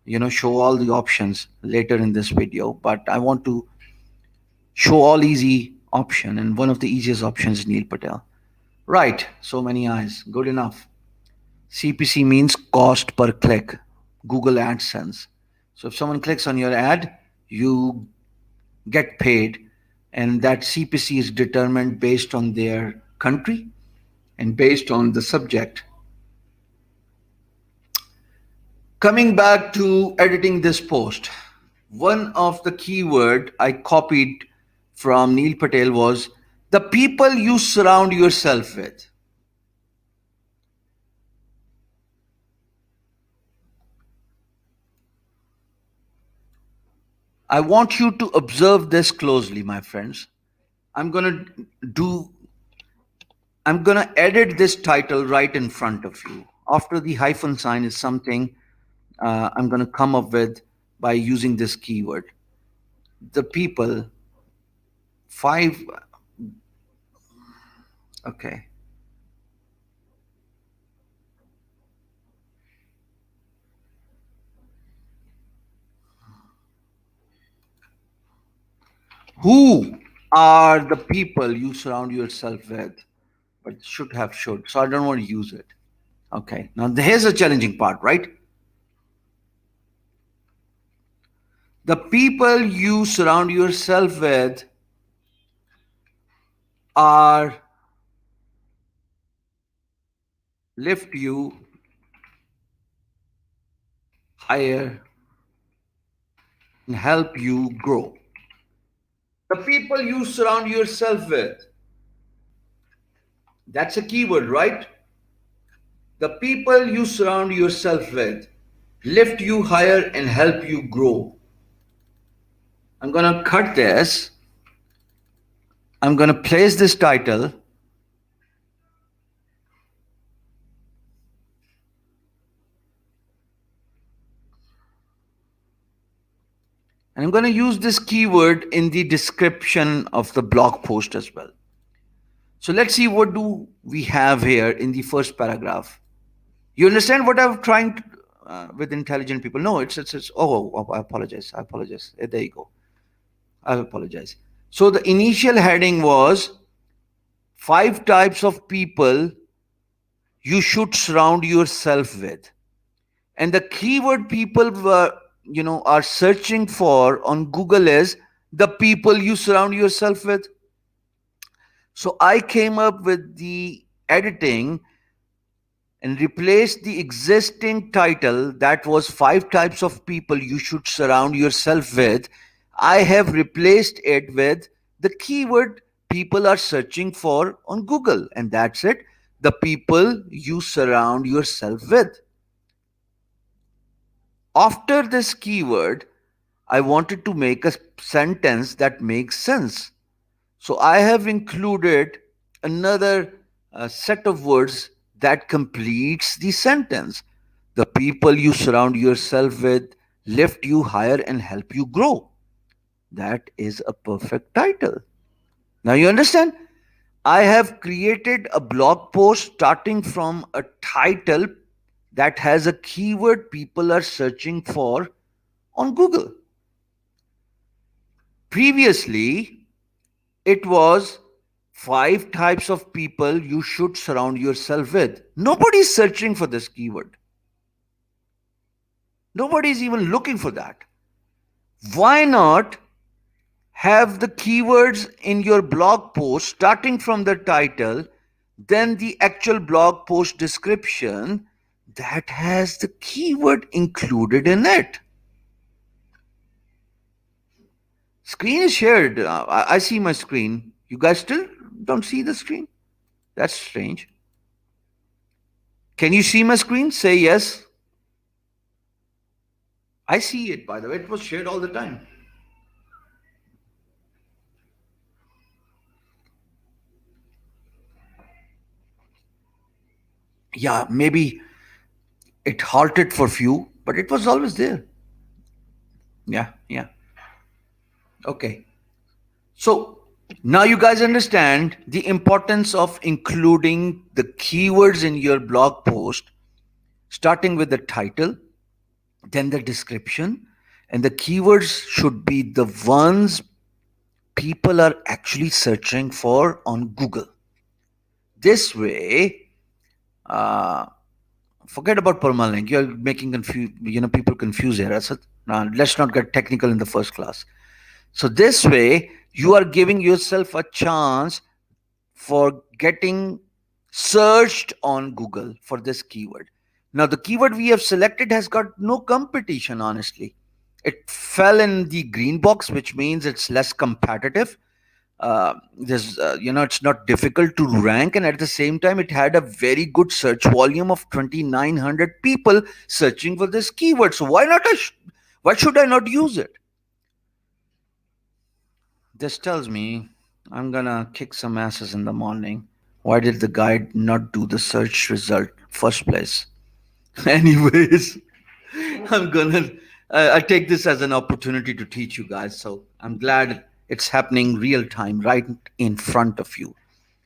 to show all the options later in this video, but I want to show all easy option, and one of the easiest options is Neil Patel. Right, so many eyes, good enough. CPC means cost per click, Google AdSense. So if someone clicks on your ad, you get paid, and that CPC is determined based on their country and based on the subject. Coming back to editing this post, one of the keyword I copied from Neil Patel was the people you surround yourself with. I want you to observe this closely, my friends. I'm going to edit this title right in front of you. After the hyphen sign is something I'm going to come up with by using this keyword. The people, five, okay. Who are the people you surround yourself with? But should have should. So I don't want to use it. Okay. Now here's the challenging part, right? The people you surround yourself with are lift you higher and help you grow. The people you surround yourself with. That's a keyword, right? The people you surround yourself with lift you higher and help you grow. I'm going to cut this. I'm going to place this title. And I'm going to use this keyword in the description of the blog post as well. So let's see, what do we have here in the first paragraph. You understand what I'm trying to, with intelligent people? No, it's I apologize. There you go. I apologize. So the initial heading was 5 types of people you should surround yourself with. And the keyword people were, are searching for on Google is the people you surround yourself with. So I came up with the editing and replaced the existing title that was 5 types of people you should surround yourself with. I have replaced it with the keyword people are searching for on Google, and that's it. The people you surround yourself with. After this keyword, I wanted to make a sentence that makes sense. So I have included another set of words that completes the sentence. The people you surround yourself with lift you higher and help you grow. That is a perfect title. Now you understand? I have created a blog post starting from a title that has a keyword people are searching for on Google. Previously, it was 5 types of people you should surround yourself with. Nobody is searching for this keyword. Nobody is even looking for that. Why not have the keywords in your blog post starting from the title, then the actual blog post description that has the keyword included in it? Screen is shared. I see my screen. You guys still don't see the screen? That's strange. Can you see my screen? Say yes. I see it, by the way. It was shared all the time. Yeah, maybe it halted for few, but it was always there. Yeah. Okay. So now you guys understand the importance of including the keywords in your blog post, starting with the title, then the description, and the keywords should be the ones people are actually searching for on Google. This way, forget about permalink. You're making people confuse here. Now, let's not get technical in the first class. So this way, you are giving yourself a chance for getting searched on Google for this keyword. Now, the keyword we have selected has got no competition, honestly. It fell in the green box, which means it's less competitive. It's not difficult to rank, and at the same time, it had a very good search volume of 2,900 people searching for this keyword. So why should I not use it? This tells me I'm gonna kick some asses in the morning. Why did the guide not do the search result first place? Anyways, I take this as an opportunity to teach you guys. So I'm glad it's happening real time right in front of you.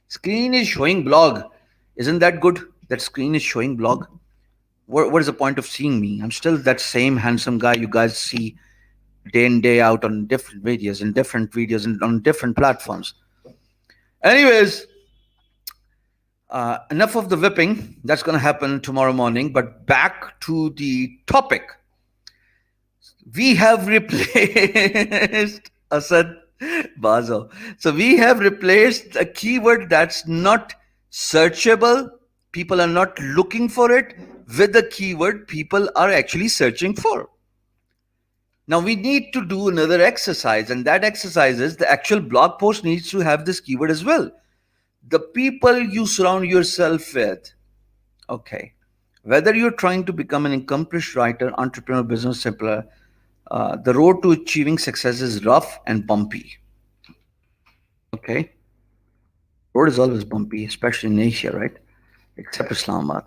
Screen is showing blog. Isn't that good? That screen is showing blog. What is the point of seeing me? I'm still that same handsome guy you guys see day in, day out on different videos and on different platforms. Anyways, enough of the whipping. That's going to happen tomorrow morning. But back to the topic. We have replaced Asad Bazo. So we have replaced a keyword that's not searchable. People are not looking for it with the keyword people are actually searching for. Now we need to do another exercise, and that exercise is the actual blog post needs to have this keyword as well. The people you surround yourself with. Okay. Whether you're trying to become an accomplished writer, entrepreneur, business simpler, the road to achieving success is rough and bumpy. Okay. Road is always bumpy, especially in Asia, right? Except Islamabad.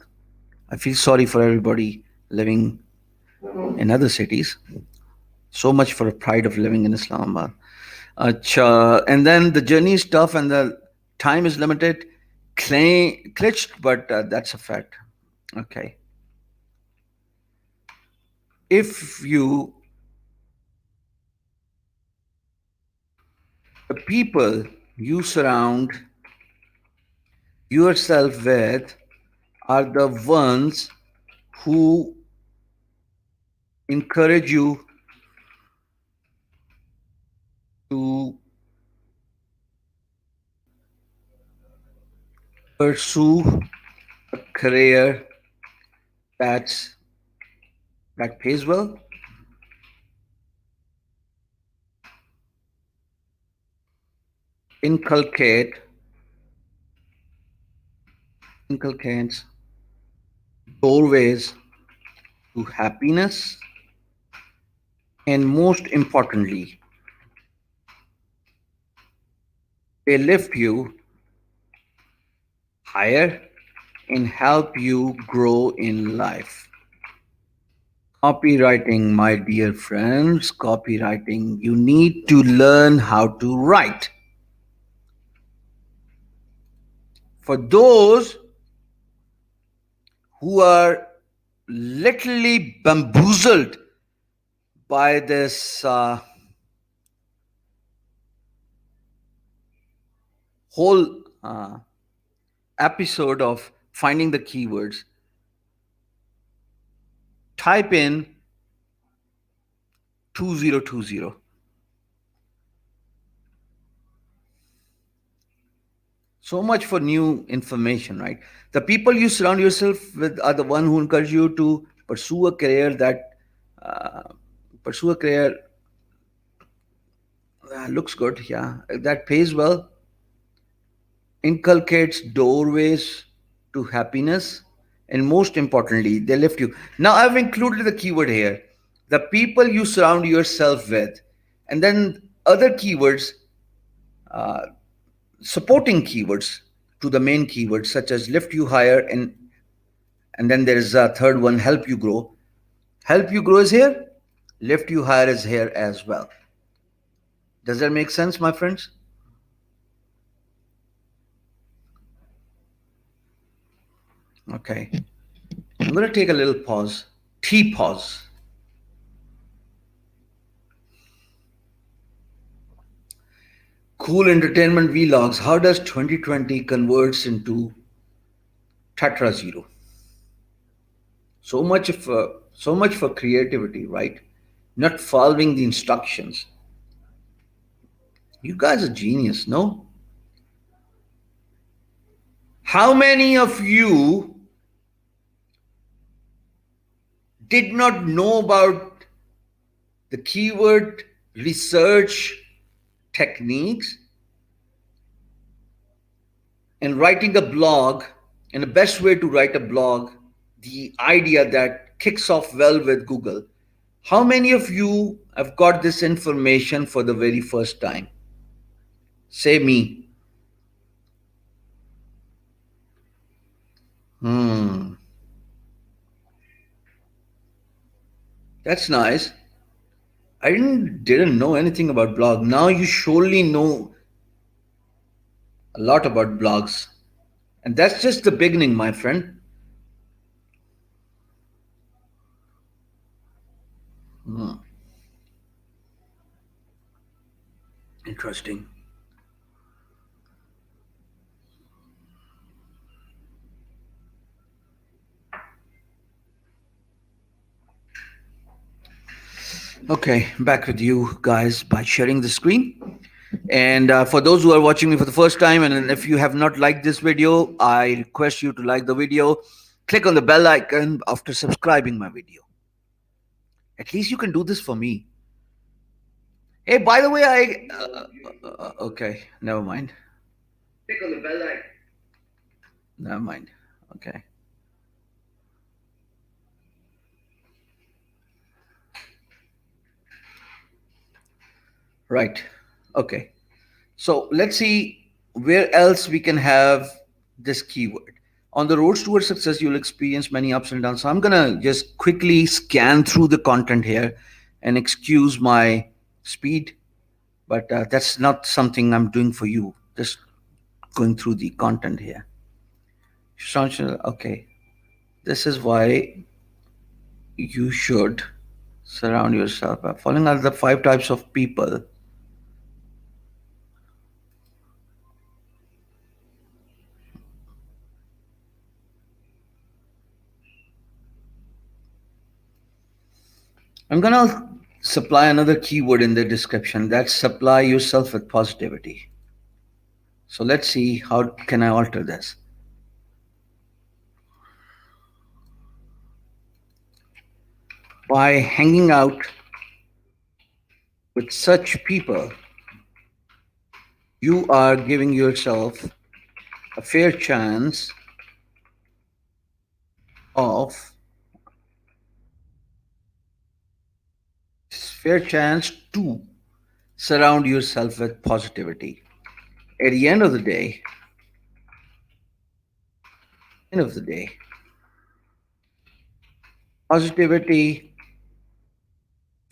I feel sorry for everybody living in other cities. So much for the pride of living in Islamabad. And then the journey is tough and the time is limited. Glitched, but that's a fact. Okay. If you, the people you surround yourself with are the ones who encourage you to pursue a career that's that pays well, inculcate inculcates doorways to happiness, and most importantly, they lift you higher and help you grow in life. Copywriting, my dear friends, copywriting. You need to learn how to write. For those who are literally bamboozled by this whole episode of finding the keywords, type in 2020. So much for new information, right? The people you surround yourself with are the one who encourage you to pursue a career uh, looks good, yeah, that pays well, inculcates doorways to happiness, and most importantly, they lift you. Now, I've included the keyword here, the people you surround yourself with, and then other keywords, uh, supporting keywords to the main keywords, such as lift you higher, and then there is a third one, help you grow. Help you grow is here, lift you higher is here as well. Does that make sense, my friends? Okay. I'm going to take a little pause. Pause. Cool entertainment vlogs. How does 2020 converts into Tetra Zero? So much for creativity, right? Not following the instructions. You guys are genius, no? How many of you did not know about the keyword research techniques and writing a blog, and the best way to write a blog, the idea that kicks off well with Google? How many of you have got this information for the very first time? Say me. That's nice. I didn't know anything about blog. Now you surely know a lot about blogs. And that's just the beginning, my friend. Interesting. Okay, back with you guys by sharing the screen. And for those who are watching me for the first time, and if you have not liked this video, I request you to like the video. Click on the bell icon after subscribing my video. At least you can do this for me. Hey, by the way, okay, never mind. Never mind. Okay. Right. Okay. So let's see where else we can have this keyword. On the roads towards success, you'll experience many ups and downs. So I'm gonna just quickly scan through the content here and excuse my speed, but that's not something I'm doing for you. Just going through the content here. Okay. This is why you should surround yourself by following are the five types of people. I'm gonna supply another keyword in the description. That's supply yourself with positivity. So let's see how can I alter this. By hanging out with such people, you are giving yourself a of fair chance to surround yourself with positivity. At the end of the day, positivity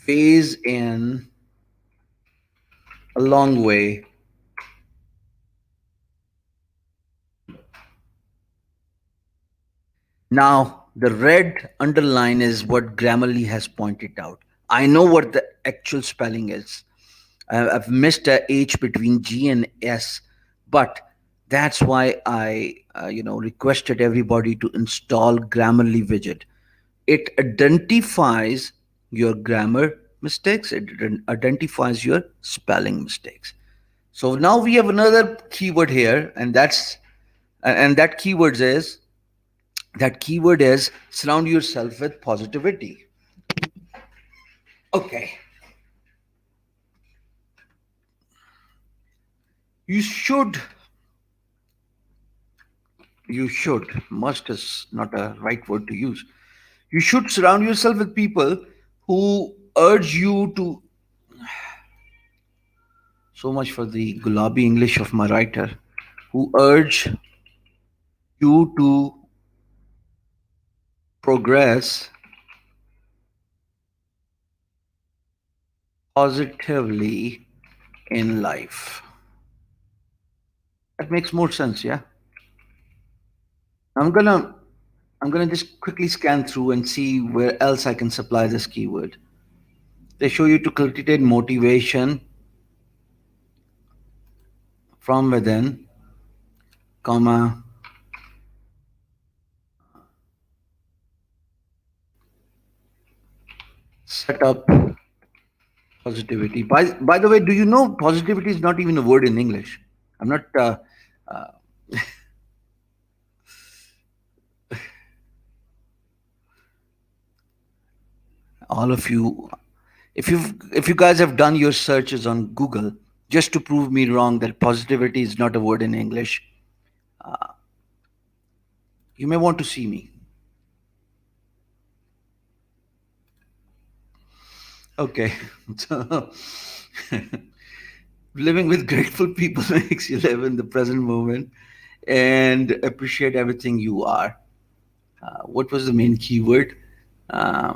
weighs in a long way. Now, the red underline is what Grammarly has pointed out. I know what the actual spelling is. I've missed a H between G and S, but that's why I, requested everybody to install Grammarly widget. It identifies your grammar mistakes. It identifies your spelling mistakes. So now we have another keyword here, and that keyword is surround yourself with positivity. Okay. You should, must is not a right word to use. You should surround yourself with people who urge you to, so much for the gulabi English of my writer, who urge you to progress positively in life. That makes more sense, yeah? I'm gonna I'm gonna just quickly scan through and see where else I can supply this keyword. They show you to cultivate motivation from within, comma, set up positivity. By the way, do you know positivity is not even a word in English? I'm not. Uh, all of you, if you guys have done your searches on Google just to prove me wrong that positivity is not a word in English, you may want to see me. Okay. So, living with grateful people makes you live in the present moment and appreciate everything you are. What was the main keyword? Uh,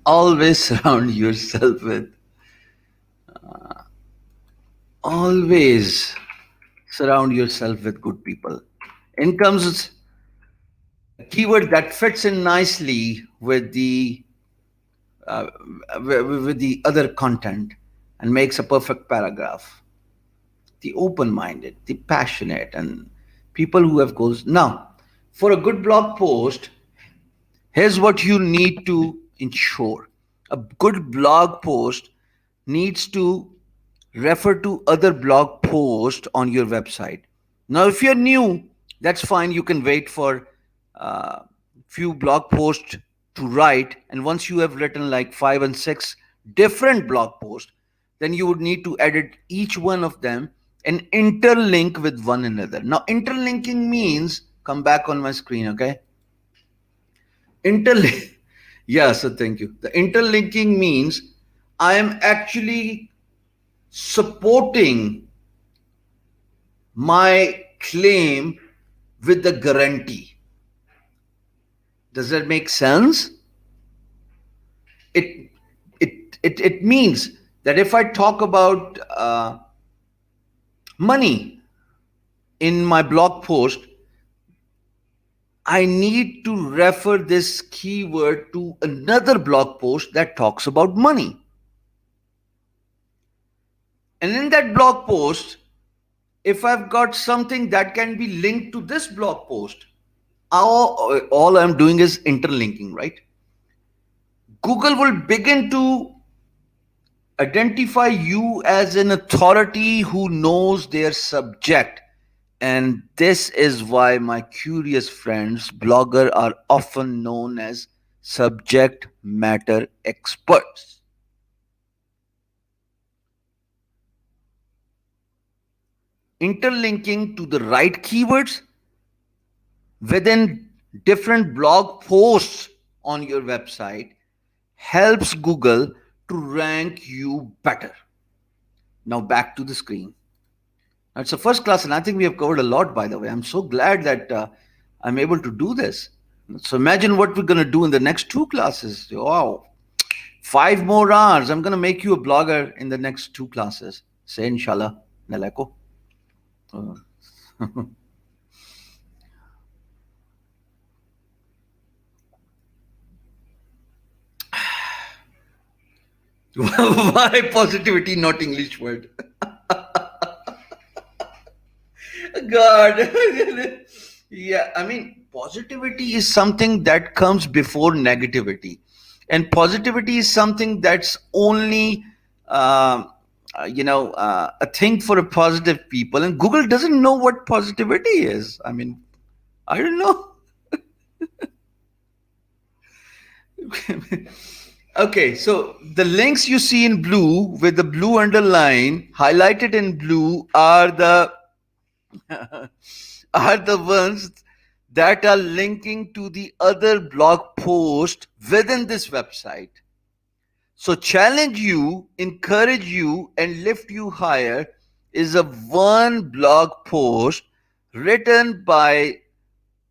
always surround yourself with, always surround yourself with good people. In comes a keyword that fits in nicely uh, with the other content and makes a perfect paragraph. The open-minded, the passionate, and people who have goals. Now, for a good blog post, here's what you need to ensure. A good blog post needs to refer to other blog posts on your website. Now, if you're new, that's fine. You can wait for few blog posts to write, and once you have written like 5 and 6 different blog posts, then you would need to edit each one of them and interlink with one another. Now, interlinking means, come back on my screen, okay? Interlink. Yeah, so thank you. The interlinking means I am actually supporting my claim with the guarantee. Does that make sense? It means that if I talk about money in my blog post, I need to refer this keyword to another blog post that talks about money. And in that blog post, if I've got something that can be linked to this blog post, all I'm doing is interlinking, right? Google will begin to identify you as an authority who knows their subject. And this is why, my curious friends, bloggers are often known as subject matter experts. Interlinking to the right keywords within different blog posts on your website helps Google to rank you better. Now back to the screen. Now it's a first class, and I think we have covered a lot, by the way. I'm so glad that I'm able to do this. So imagine what we're going to do in the next 2 classes. Wow. 5 more hours. I'm going to make you a blogger in the next 2 classes. Say inshallah. Nalako. Why positivity, not English word? God. Yeah, I mean, positivity is something that comes before negativity. And positivity is something that's only, a thing for a positive people. And Google doesn't know what positivity is. I mean, I don't know. Okay, so the links you see in blue with the blue underline highlighted in blue are the are the ones that are linking to the other blog post within this website. So challenge you, encourage you, and lift you higher is a one blog post written by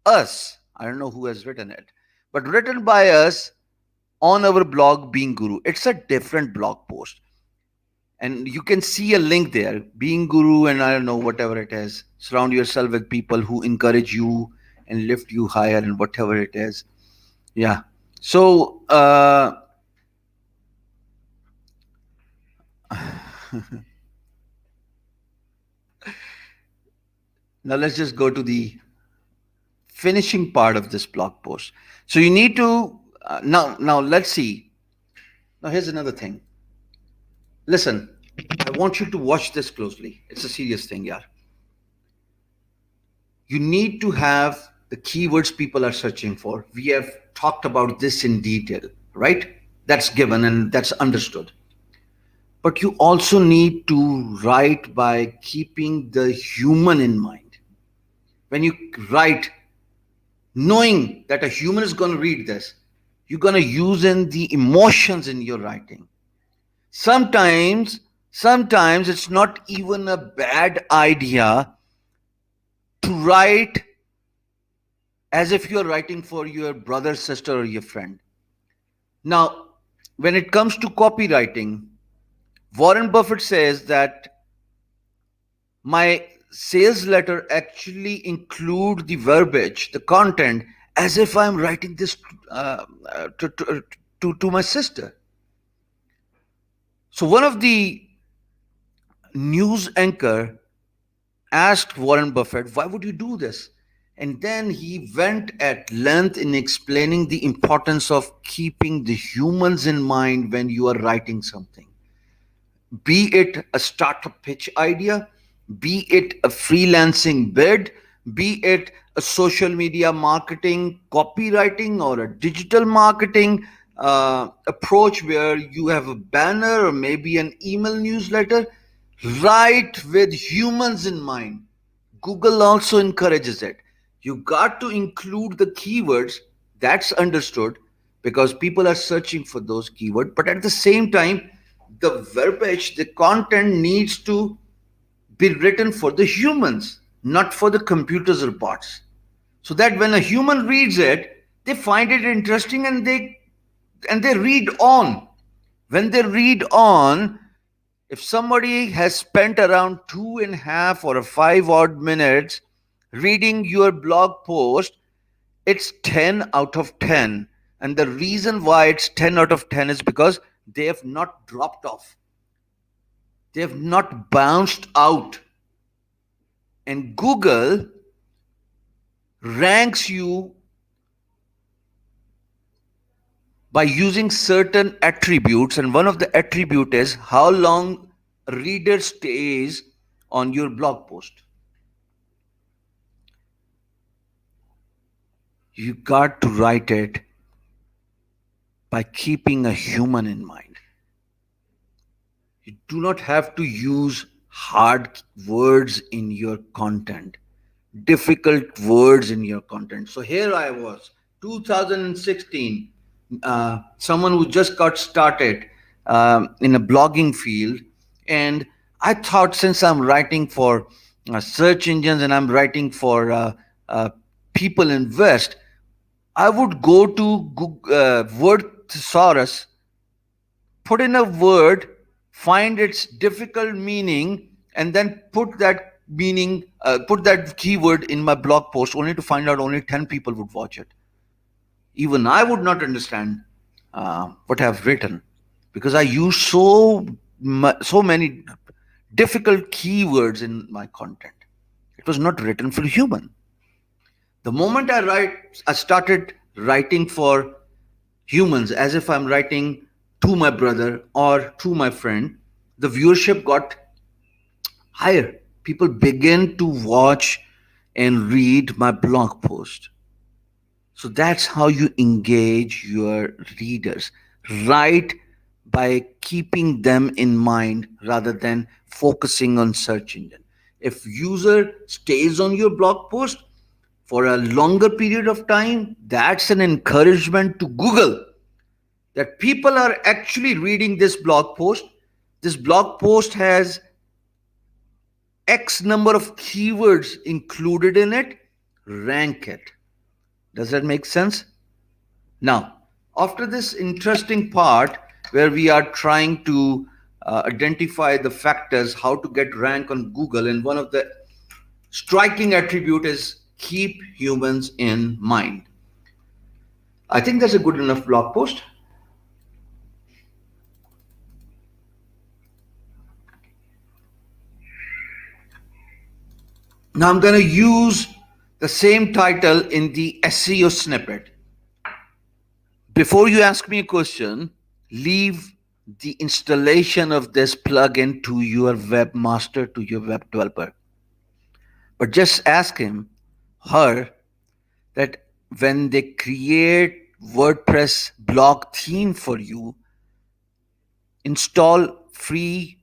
us. I don't know who has written it, but written by us on our blog Being Guru. It's a different blog post. And you can see a link there, Being Guru, and I don't know, whatever it is. Surround yourself with people who encourage you and lift you higher, and whatever it is. Yeah. So, now let's just go to the finishing part of this blog post. So you need to, now let's see. Now here's another thing. Listen, I want you to watch this closely. It's a serious thing, yeah. You need to have the keywords people are searching for. We have talked about this in detail, right? That's given and that's understood. But you also need to write by keeping the human in mind. When you write, knowing that a human is going to read this, you're going to use in the emotions in your writing. Sometimes it's not even a bad idea to write as if you're writing for your brother, sister, or your friend. Now, when it comes to copywriting, Warren Buffett says that my sales letter actually include the verbiage, the content, as if I'm writing this to my sister. So one of the news anchor asked Warren Buffett, why would you do this? And then he went at length in explaining the importance of keeping the humans in mind when you are writing something. Be it a startup pitch idea, be it a freelancing bid, be it a social media marketing, copywriting, or a digital marketing approach where you have a banner or maybe an email newsletter, write with humans in mind. Google also encourages it. You got to include the keywords, that's understood, because people are searching for those keywords. But at the same time, the verbiage, the content needs to be written for the humans, not for the computers or bots. So that when a human reads it, they find it interesting and they read on. When they read on, if somebody has spent around 2.5 or 5 odd minutes reading your blog post, it's 10 out of 10. And the reason why it's 10 out of 10 is because they have not dropped off, they have not bounced out. And Google ranks you by using certain attributes, and one of the attribute is how long a reader stays on your blog post. You got to write it by keeping a human in mind. You do not have to use hard words in your content, difficult words in your content. So here I was, 2016, someone who just got started in a blogging field, and I thought, since I'm writing for search engines and I'm writing for people in West, I would go to Google, Word thesaurus, put in a word, find its difficult meaning, and then put that meaning, put that keyword in my blog post, only to find out only 10 people would watch it. Even I would not understand what I've written, because I use so many difficult keywords in my content. It was not written for human. The moment I started writing for humans, as if I'm writing to my brother or to my friend, the viewership got higher. People begin to watch and read my blog post. So that's how you engage your readers. Write by keeping them in mind rather than focusing on search engine. If user stays on your blog post for a longer period of time, that's an encouragement to Google that people are actually reading this blog post. This blog post has X number of keywords included in it, rank it. Does that make sense? Now, after this interesting part where we are trying to identify the factors how to get rank on Google, and one of the striking attribute is keep humans in mind. I think that's a good enough blog post. Now I'm going to use the same title in the SEO snippet. Before you ask me a question, leave the installation of this plugin to your webmaster, to your web developer. But just ask him, her, that when they create WordPress blog theme for you, install free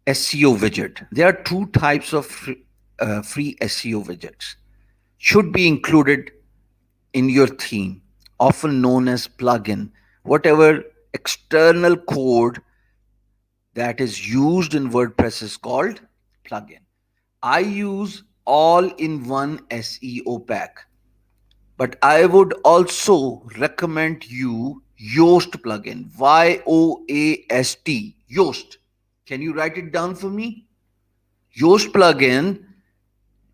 SEO widget. There are two types of free SEO widgets. Should be included in your theme, often known as plugin. Whatever external code that is used in WordPress is called plugin. I use all-in-one SEO pack, but I would also recommend you Yoast plugin, YOAST, Yoast. Can you write it down for me? Yoast plugin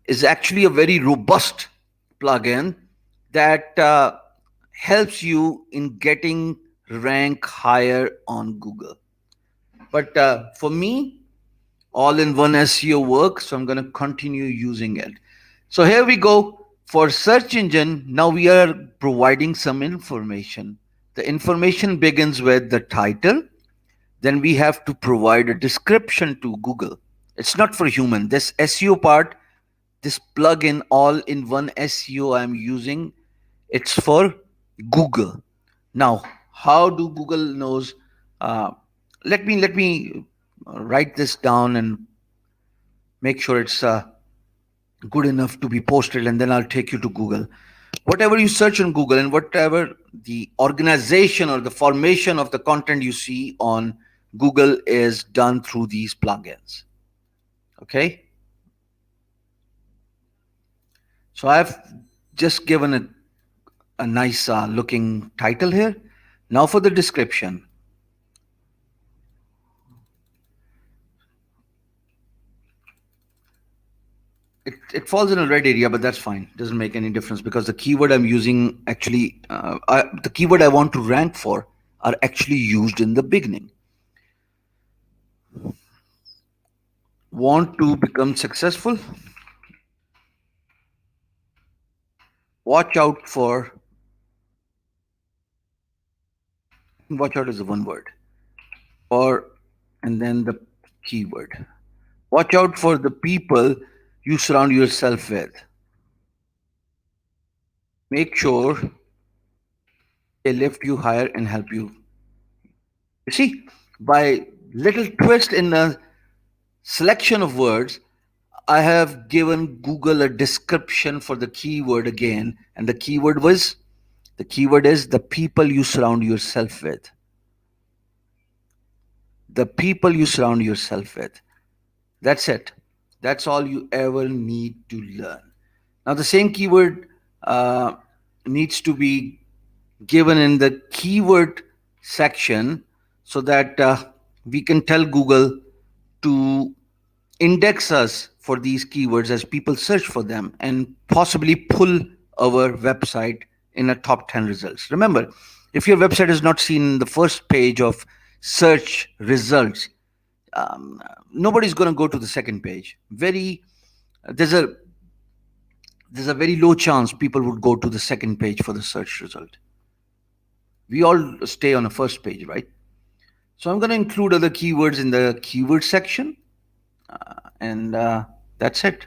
is actually a very robust plugin that helps you in getting rank higher on Google. But for me, all-in-one SEO works, so I'm going to continue using it. So here we go. For search engine, now we are providing some information. The information begins with the title. Then we have to provide a description to Google. It's not for human. This SEO part this plugin all in one SEO I'm using. It's for Google. Now, how do Google knows? Uh, let me write this down and make sure it's good enough to be posted, and then I'll take you to Google. Whatever you search on Google and whatever the organization or the formation of the content you see on Google is done through these plugins. Okay. So I've just given a nice looking title here. Now for the description. It falls in a red area, but that's fine. It doesn't make any difference because the keyword I'm using actually, the keyword I want to rank for are actually used in the beginning. Want to become successful? Watch out for, watch out is the one word, or, and then the keyword. Watch out for the people you surround yourself with. Make sure they lift you higher and help you. You see, by little twist in the selection of words, I have given Google a description for the keyword again, and the keyword is the people you surround yourself with. The people you surround yourself with. That's it. That's all you ever need to learn. Now, the same keyword uh, needs to be given in the keyword section so that we can tell Google to index us for these keywords as people search for them and possibly pull our website in a top 10 results. Remember, if your website is not seen in the first page of search results, nobody's going to go to the second page. There's a there's a very low chance people would go to the second page for the search result. We all stay on the first page, right? So I'm going to include other keywords in the keyword section, and that's it.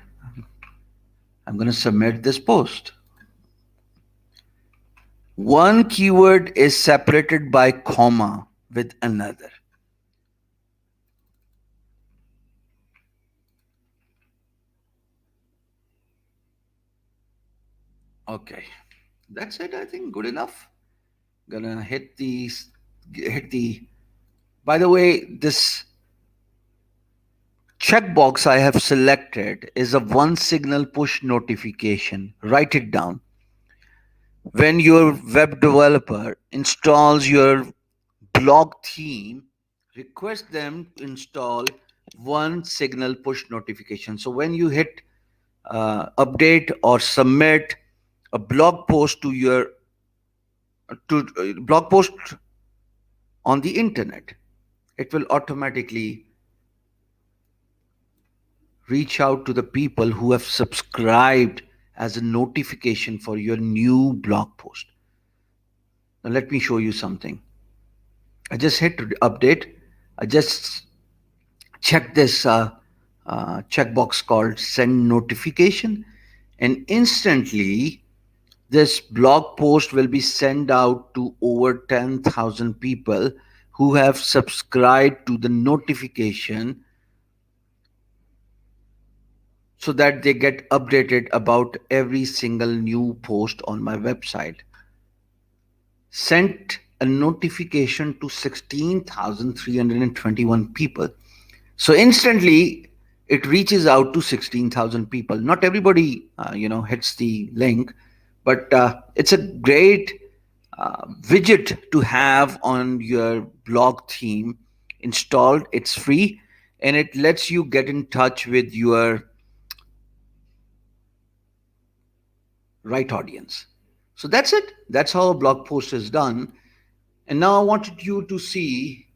I'm going to submit this post. One keyword is separated by comma with another. Okay, that's it. I think good enough. Gonna hit the. By the way, this checkbox I have selected is a one signal push notification. Write it down. When your web developer installs your blog theme, request them to install one signal push notification. So when you hit update or submit a blog post to your blog post on the internet, it will automatically reach out to the people who have subscribed as a notification for your new blog post. Now let me show you something. I just hit update. I just checked this checkbox called send notification, and instantly this blog post will be sent out to over 10,000 people who have subscribed to the notification so that they get updated about every single new post on my website. Sent a notification to 16,321 people. So instantly it reaches out to 16,000 people. Not everybody, hits the link, but it's a great widget to have on your blog theme installed. It's free and it lets you get in touch with your right audience. So that's it. That's how a blog post is done. And now I wanted you to see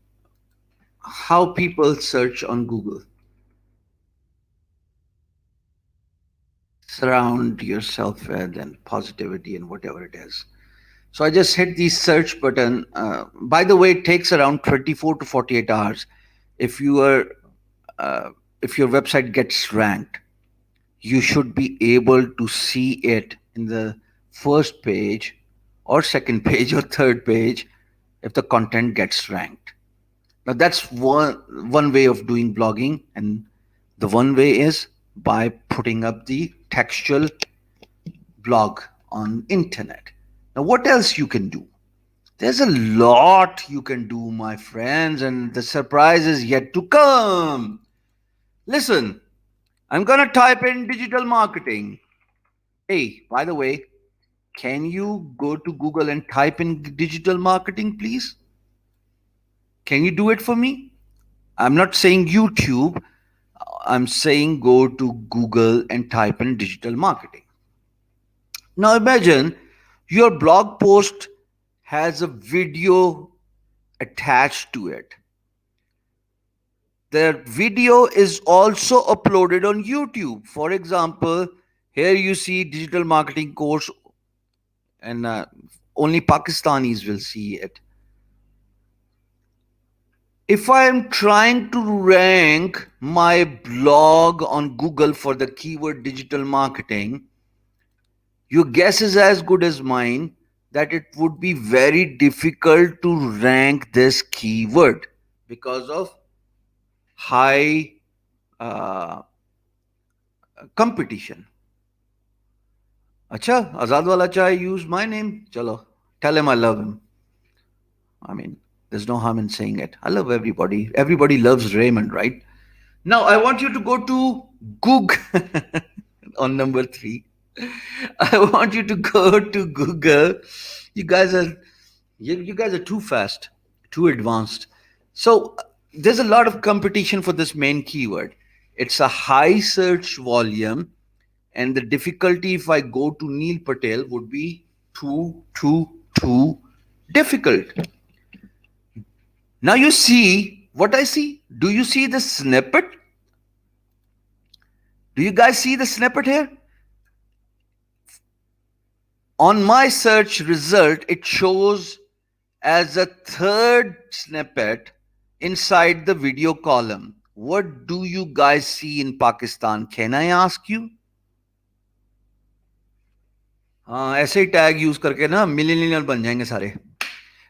how people search on Google. Surround yourself with and positivity and whatever it is. So I just hit the search button. By the way, it takes around 24 to 48 hours if you are if your website gets ranked. you should be able to see it in the first page or second page or third page if the content gets ranked. Now that's one way of doing blogging, and the one way is by putting up the textual blog on internet. Now what else you can do? There's a lot you can do, my friends, and the surprise is yet to come. Listen, I'm gonna type in digital marketing. Hey, by the way, can you go to Google and type in digital marketing, please? Can you do it for me? I'm not saying YouTube, I'm saying go to Google and type in digital marketing. Now imagine your blog post has a video attached to it. The video is also uploaded on YouTube. For example, here you see digital marketing course, and only Pakistanis will see it. If I am trying to rank my blog on Google for the keyword digital marketing, your guess is as good as mine that it would be very difficult to rank this keyword because of high competition. Acha, Azad wala chai used my name. Chalo, tell him I love him. I mean, there's no harm in saying it. I love everybody. Everybody loves Raymond, right? Now I want you to go to Google on number 3. I want you to go to Google. You guys are you guys are too fast, too advanced. So there's a lot of competition for this main keyword. It's a high search volume, and the difficulty if I go to Neil Patel would be too difficult. Now you see what I see. Do you see the snippet? Do you guys see the snippet here? On my search result, it shows as a third snippet inside the video column. What do you guys see in Pakistan? Can I ask you? हाँ ऐसे ही tag use करके ना millennial बन जाएंगे सारे.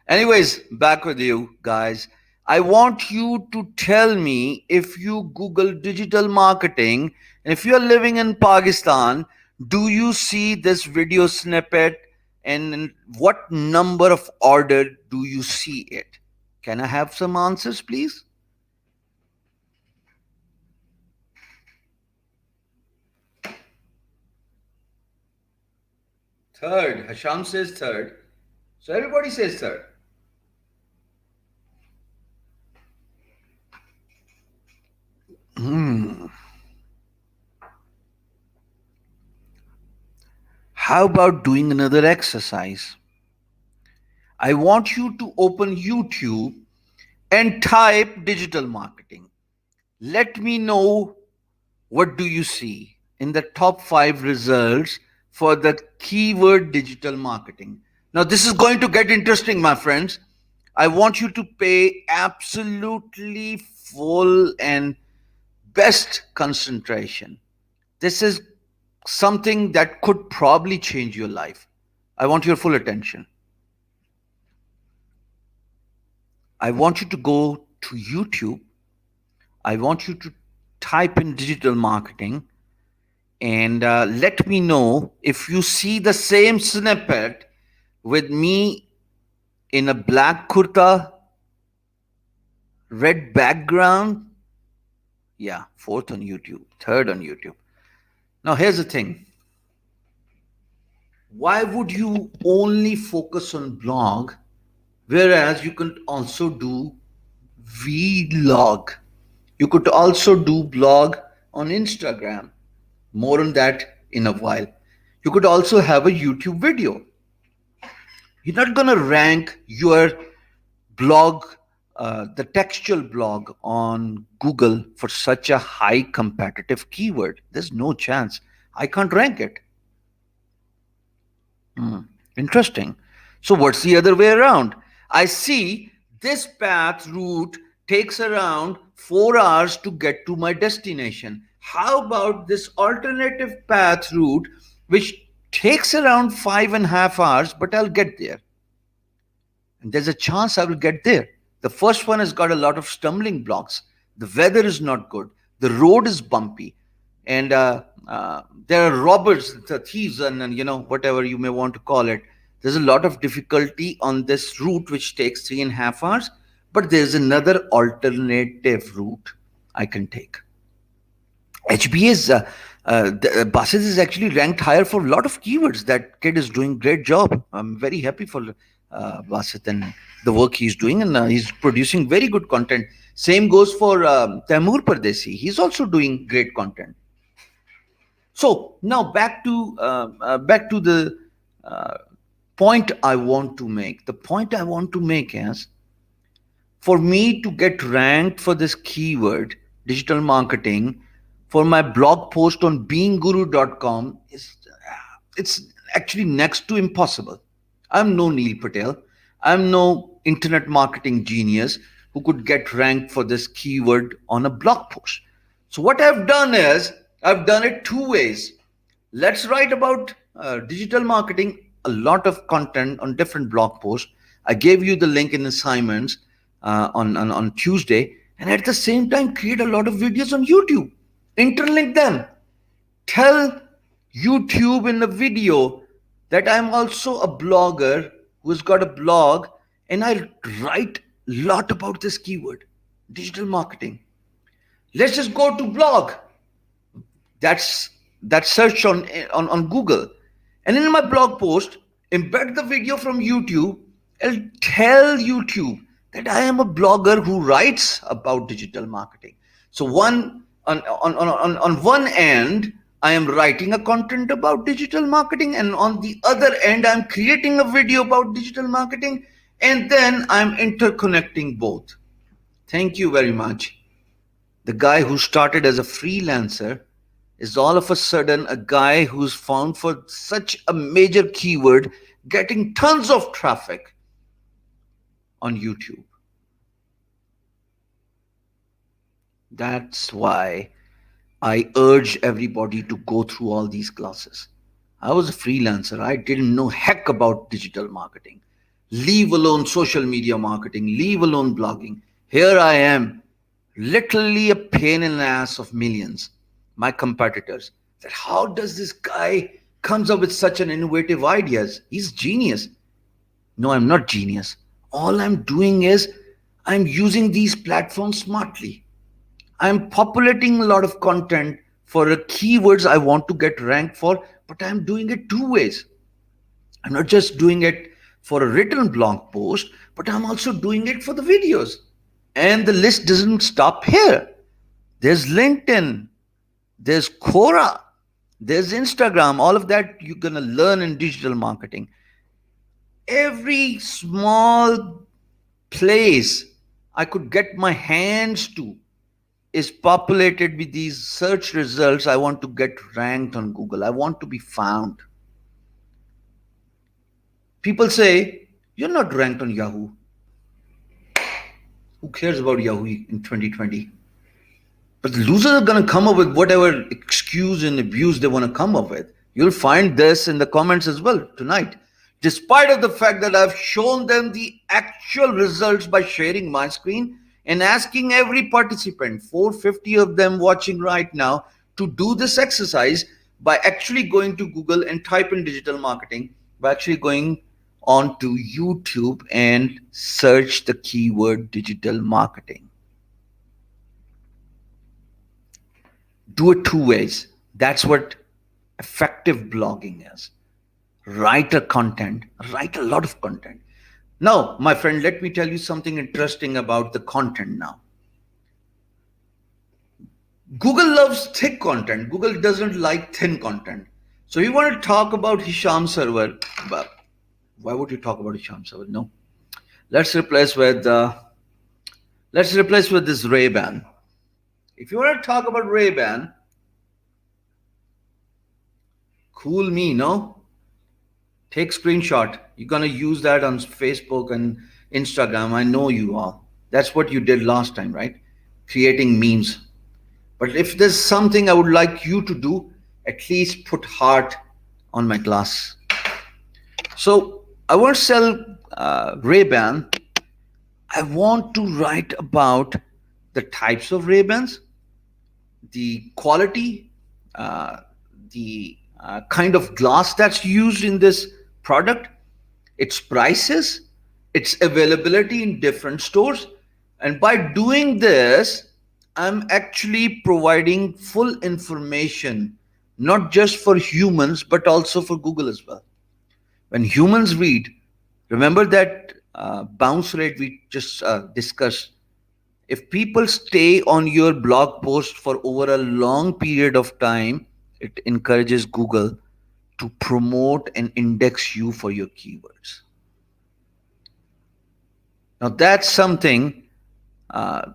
Anyways, back with you guys. I want you to tell me if you Google digital marketing and if you're living in Pakistan, do you see this video snippet and what number of order do you see it? Can I have some answers, please? Third. Hasham says third. So everybody says third. How about doing another exercise? I want you to open YouTube and type digital marketing. Let me know what do you see in the top 5 results for the keyword digital marketing. Now this is going to get interesting, my friends. I want you to pay absolutely full and best concentration. This is something that could probably change your life. I want your full attention. I want you to go to YouTube. I want you to type in digital marketing and let me know if you see the same snippet with me in a black kurta, red background. Yeah, 4th on YouTube, 3rd on YouTube. Now here's the thing. Why would you only focus on blog, whereas you could also do vlog? You could also do blog on Instagram. More on that in a while. You could also have a YouTube video. You're not going to rank your blog, the textual blog on Google for such a high competitive keyword. There's no chance. I can't rank it. Interesting. So what's the other way around? I see this path route takes around 4 hours to get to my destination. How about this alternative path route, which takes around 5.5 hours, but I'll get there. And there's a chance I will get there. The first one has got a lot of stumbling blocks. The weather is not good. The road is bumpy. And there are robbers, the thieves, and whatever you may want to call it. There's a lot of difficulty on this route, which takes 3.5 hours. But there's another alternative route I can take. HBA's Basit is actually ranked higher for a lot of keywords. That kid is doing great job. I'm very happy for Basit and the work he's doing, and he's producing very good content. Same goes for Taimur Pardesi. He's also doing great content. So now back to the point I want to make. The point I want to make is, for me to get ranked for this keyword, digital marketing, for my blog post on beingguru.com, it's actually next to impossible. I'm no Neil Patel. I'm no internet marketing genius who could get ranked for this keyword on a blog post. So what I've done is, I've done it two ways. Let's write about digital marketing, a lot of content on different blog posts. I gave you the link in assignments on Tuesday, and at the same time create a lot of videos on YouTube. Interlink them. Tell YouTube in the video that I'm also a blogger who's got a blog, and I write a lot about this keyword, digital marketing. Let's just go to blog. That's search on Google. And in my blog post, embed the video from YouTube. I'll tell YouTube that I am a blogger who writes about digital marketing. So on one end, I am writing a content about digital marketing, and on the other end, I'm creating a video about digital marketing, and then I'm interconnecting both. Thank you very much. The guy who started as a freelancer is all of a sudden a guy who's found for such a major keyword, getting tons of traffic on YouTube. That's why I urge everybody to go through all these classes. I was a freelancer. I didn't know heck about digital marketing. Leave alone social media marketing, leave alone blogging. Here I am, literally a pain in the ass of millions, my competitors. That how does this guy comes up with such an innovative ideas? He's genius. No, I'm not genius. All I'm doing is I'm using these platforms smartly. I'm populating a lot of content for the keywords I want to get ranked for, but I'm doing it two ways. I'm not just doing it for a written blog post, but I'm also doing it for the videos. And the list doesn't stop here. There's LinkedIn, there's Quora, there's Instagram. All of that you're going to learn in digital marketing. Every small place I could get my hands to is populated with these search results. I want to get ranked on Google. I want to be found. People say, you're not ranked on Yahoo. Who cares about Yahoo in 2020? But the losers are going to come up with whatever excuse and abuse they want to come up with. You'll find this in the comments as well tonight. Despite of the fact that I've shown them the actual results by sharing my screen and asking every participant, 450 of them watching right now, to do this exercise by actually going to Google and type in digital marketing, by actually going on to YouTube and search the keyword digital marketing. Do it two ways. That's what effective blogging is. Write a content, write a lot of content. Now, my friend, let me tell you something interesting about the content now. Google loves thick content. Google doesn't like thin content. So you want to talk about Hisham server. But why would you talk about Hisham server? No. Let's replace with this Ray-Ban. If you want to talk about Ray-Ban, cool me, no? Take screenshot. You're going to use that on Facebook and Instagram. I know you are. That's what you did last time, right? Creating memes. But if there's something I would like you to do, at least put heart on my glass. So I want to sell Ray-Ban. I want to write about the types of Ray-Bans, the quality, uh, the kind of glass that's used in this product, its prices, its availability in different stores. And by doing this, I'm actually providing full information, not just for humans, but also for Google as well. When humans read, remember that bounce rate we just discussed. If people stay on your blog post for over a long period of time, it encourages Google to promote and index you for your keywords. Now, that's something uh,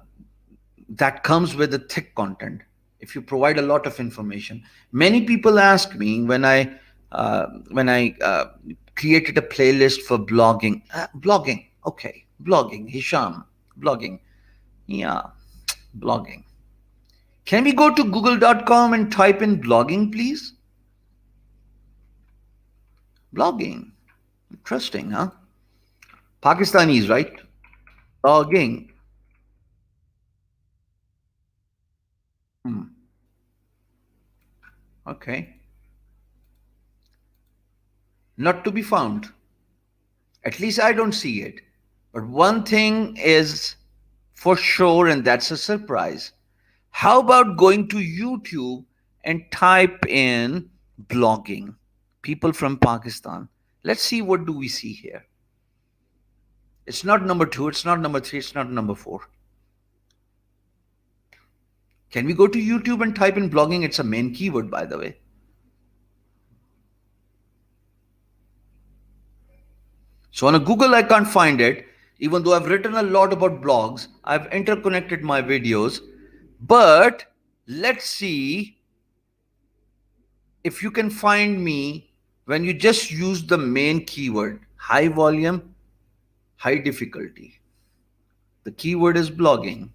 that comes with the thick content. If you provide a lot of information, many people ask me when I created a playlist for blogging. Blogging, okay, blogging, Hisham, blogging, yeah, blogging. Can we go to google.com and type in blogging, please? Blogging. Interesting, huh? Pakistanis, right? Blogging. Hmm. Okay. Not to be found. At least I don't see it. But one thing is for sure, and that's a surprise. How about going to YouTube and type in blogging? People from Pakistan. Let's see what do we see here. It's not number 2, it's not number 3, it's not number 4. Can we go to YouTube and type in blogging? It's a main keyword, by the way. So on a Google, I can't find it. Even though I've written a lot about blogs, I've interconnected my videos. But let's see if you can find me when you just use the main keyword, high volume, high difficulty. The keyword is blogging.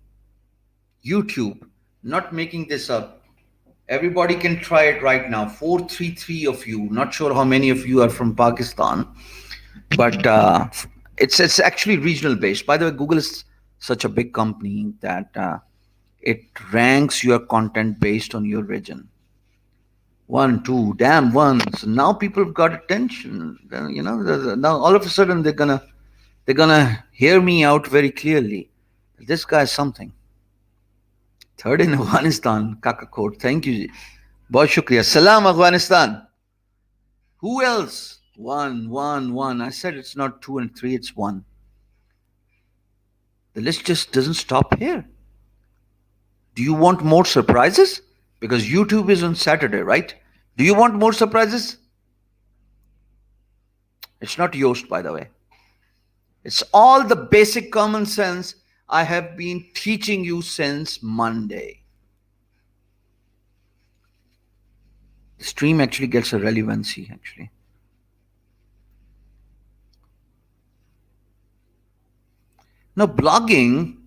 YouTube, not making this up. Everybody can try it right now. 433 of you, not sure how many of you are from Pakistan, but it's actually regional based. By the way, Google is such a big company that it ranks your content based on your region. 1, 2, damn ones. Now people have got attention. Now all of a sudden they're gonna hear me out very clearly. This guy's something. Third in Afghanistan, Kakakot. Thank you. Bahut shukriya. Salam Afghanistan. Who else? 1, 1, 1. I said it's not 2 and 3, it's 1. The list just doesn't stop here. Do you want more surprises? Because YouTube is on Saturday, right? Do you want more surprises? It's not Yoast, by the way. It's all the basic common sense I have been teaching you since Monday. The stream actually gets a relevancy, actually. Now, blogging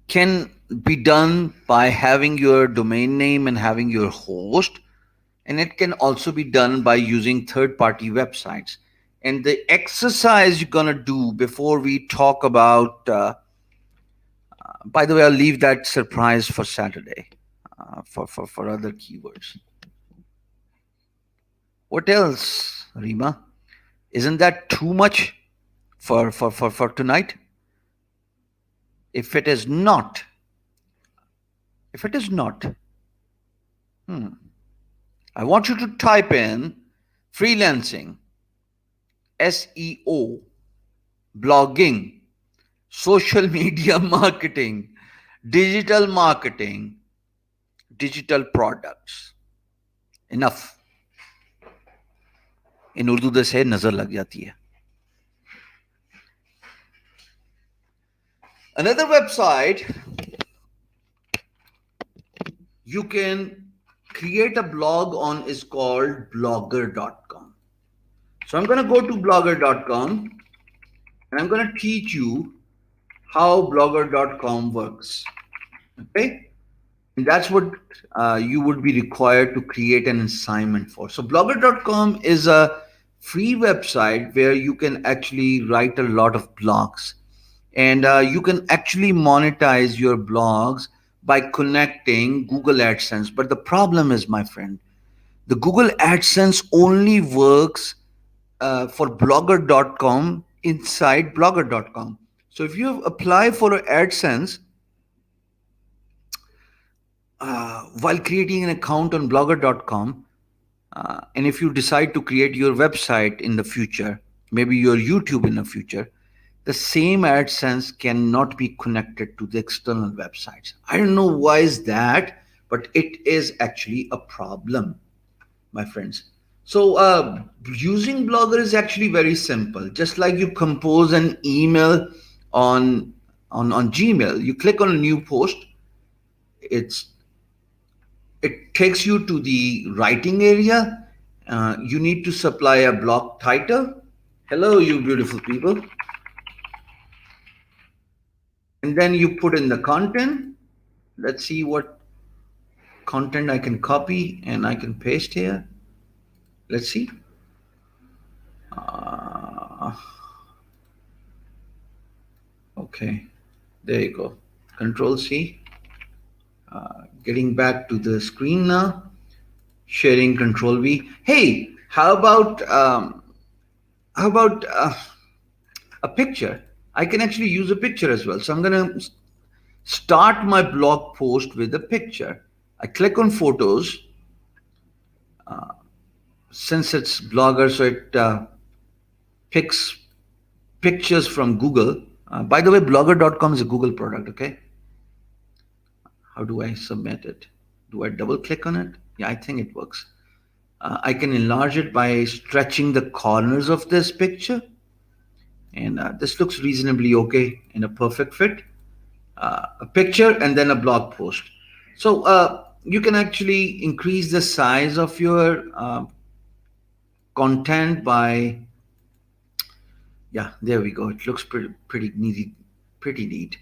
can be done by having your domain name and having your host, and it can also be done by using third-party websites. And the exercise you're gonna do before we talk about, by the way, I'll leave that surprise for Saturday, for other keywords. What else, Rima? Isn't that too much for tonight? If it is not, I want you to type in freelancing, SEO, blogging, social media marketing, digital marketing, digital products. Enough. In Urdu de se nazar lag jati hai. Another website you can create a blog on is called blogger.com. So I'm going to go to blogger.com and I'm going to teach you how blogger.com works. Okay, and that's what you would be required to create an assignment for. So blogger.com is a free website where you can actually write a lot of blogs, and you can actually monetize your blogs by connecting Google AdSense. But the problem is, my friend, the Google AdSense only works for blogger.com inside blogger.com. So if you apply for AdSense while creating an account on blogger.com, and if you decide to create your website in the future, maybe your YouTube in the future, the same AdSense cannot be connected to the external websites. I don't know why is that, but it is actually a problem, my friends. So using Blogger is actually very simple. Just like you compose an email on on Gmail, you click on a new post. It's it takes you to the writing area. You need to supply a blog title. Hello, you beautiful people. And then you put in the content. Let's see what content I can copy and I can paste here. Let's see. Uh, okay, there you go. Control C. Getting back to the screen now. Sharing Control V. Hey, how about a picture? I can actually use a picture as well. So I'm gonna start my blog post with a picture. I click on photos. Since it's Blogger, so it picks pictures from Google. By the way, blogger.com is a Google product, okay? How do I submit it? Do I double click on it? Yeah, I think it works. I can enlarge it by stretching the corners of this picture. And this looks reasonably okay and a perfect fit. A picture and then a blog post. So you can actually increase the size of your content by, yeah, there we go. It looks pretty neat. Pretty neat.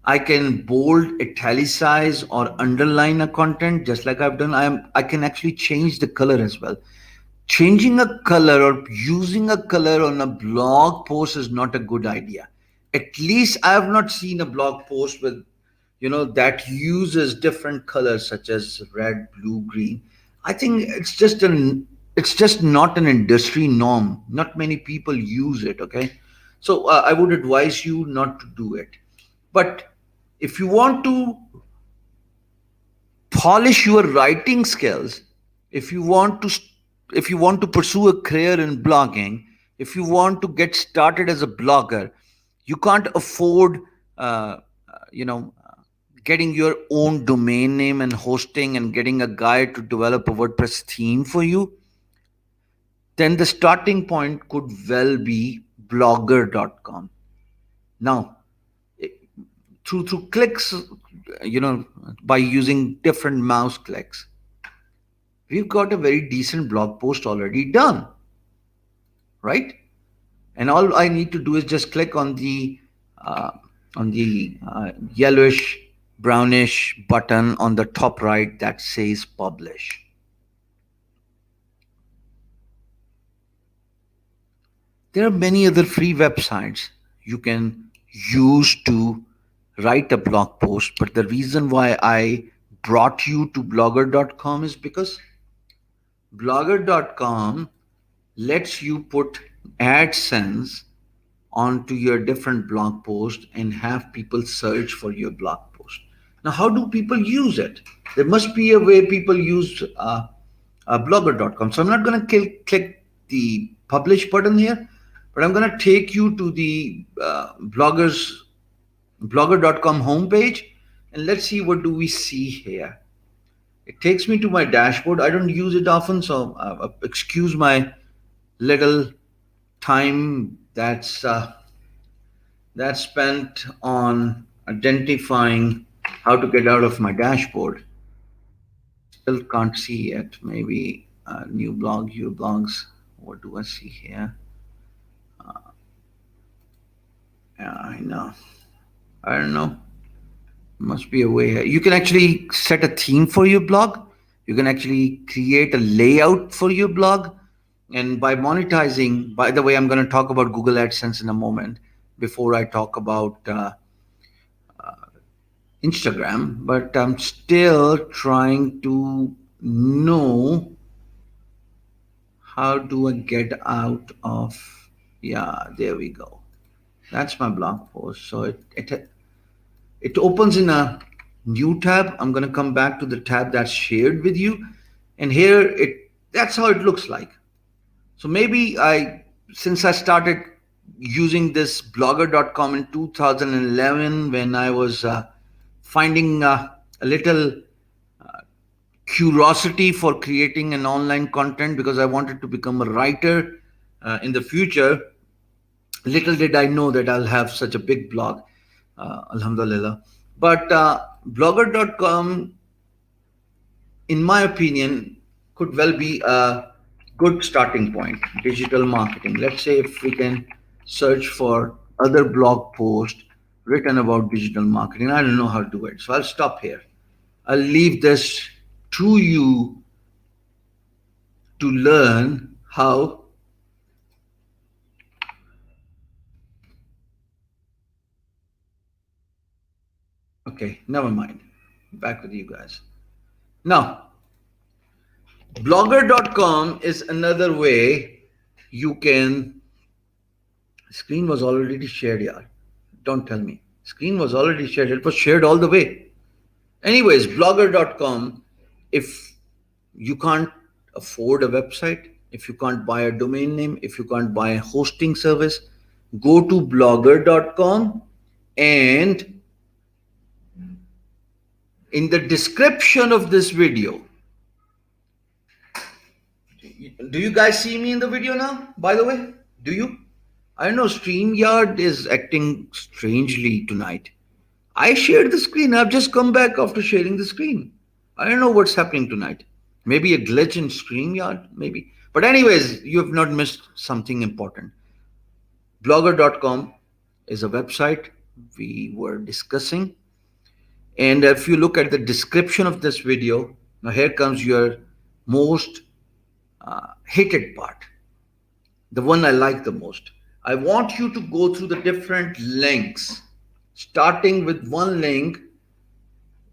I can bold, italicize, or underline a content just like I've done. I can actually change the color as well. Changing a color or using a color on a blog post is not a good idea. At least I have not seen a blog post with, that uses different colors such as red, blue, green. I think it's just not an industry norm. Not many people use it. Okay, so I would advise you not to do it. But if you want to polish your writing skills, if you want to if you want to pursue a career in blogging, if you want to get started as a blogger, you can't afford uh, you know getting your own domain name and hosting and getting a guy to develop a WordPress theme for you. Then the starting point could well be blogger.com. Now, through clicks, you know by using different mouse clicks, we've got a very decent blog post already done, right? And all I need to do is just click uh, on the yellowish brownish button on the top right that says publish. There are many other free websites you can use to write a blog post, but the reason why I brought you to blogger.com is because blogger.com lets you put AdSense onto your different blog post and have people search for your blog post. Now, how do people use it? There must be a way people use blogger.com. So I'm not going to click the publish button here, but I'm going to take you to the blogger.com homepage, and let's see what do we see here. It takes me to my dashboard. I don't use it often, so excuse my little time that's spent on identifying how to get out of my dashboard. Still can't see yet. Maybe new blog, new blogs. What do I see here? Yeah, I know. I don't know. Must be a way. You can actually set a theme for your blog. You can actually create a layout for your blog. And by monetizing, by the way, I'm going to talk about Google AdSense in a moment before I talk about Instagram. But I'm still trying to know how do I get out of. Yeah, there we go. That's my blog post. So it opens in a new tab. I'm going to come back to the tab that's shared with you, and here it that's how it looks like. So maybe since I started using this blogger.com in 2011, when I was finding a little curiosity for creating an online content because I wanted to become a writer in the future. Little did I know that I'll have such a big blog, alhamdulillah. But blogger.com, in my opinion, could well be a good starting point. Digital marketing. Let's say if we can search for other blog posts written about digital marketing. I don't know how to do it. So I'll stop here. I'll leave this to you to learn how. Okay, never mind. Back with you guys. Now, blogger.com is another way you can. Screen was already shared, yeah. Don't tell me. Screen was already shared. It was shared all the way. Anyways, blogger.com, if you can't afford a website, if you can't buy a domain name, if you can't buy a hosting service, go to blogger.com, and in the description of this video, do you guys see me in the video now? By the way, do you? I know StreamYard is acting strangely tonight. I shared the screen. I've just come back after sharing the screen. I don't know what's happening tonight. Maybe a glitch in StreamYard, maybe. But anyways, you have not missed something important. Blogger.com is a website we were discussing. And if you look at the description of this video, now here comes your most hated part, the one I like the most. I want you to go through the different links, starting with one link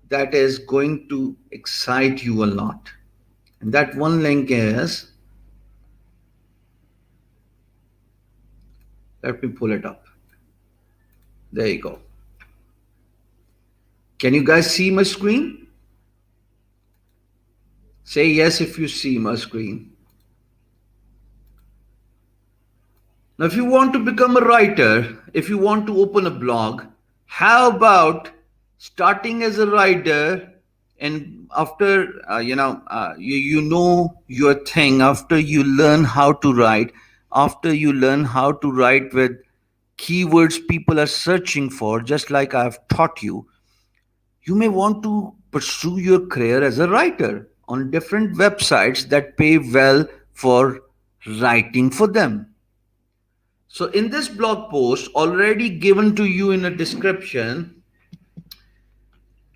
that is going to excite you a lot. And that one link is, let me pull it up. There you go. Can you guys see my screen? Say yes if you see my screen. Now, if you want to become a writer, if you want to open a blog, how about starting as a writer, and after you know your thing, after you learn how to write, after you learn how to write with keywords people are searching for, just like I've taught you, you may want to pursue your career as a writer on different websites that pay well for writing for them. So in this blog post already given to you in a description,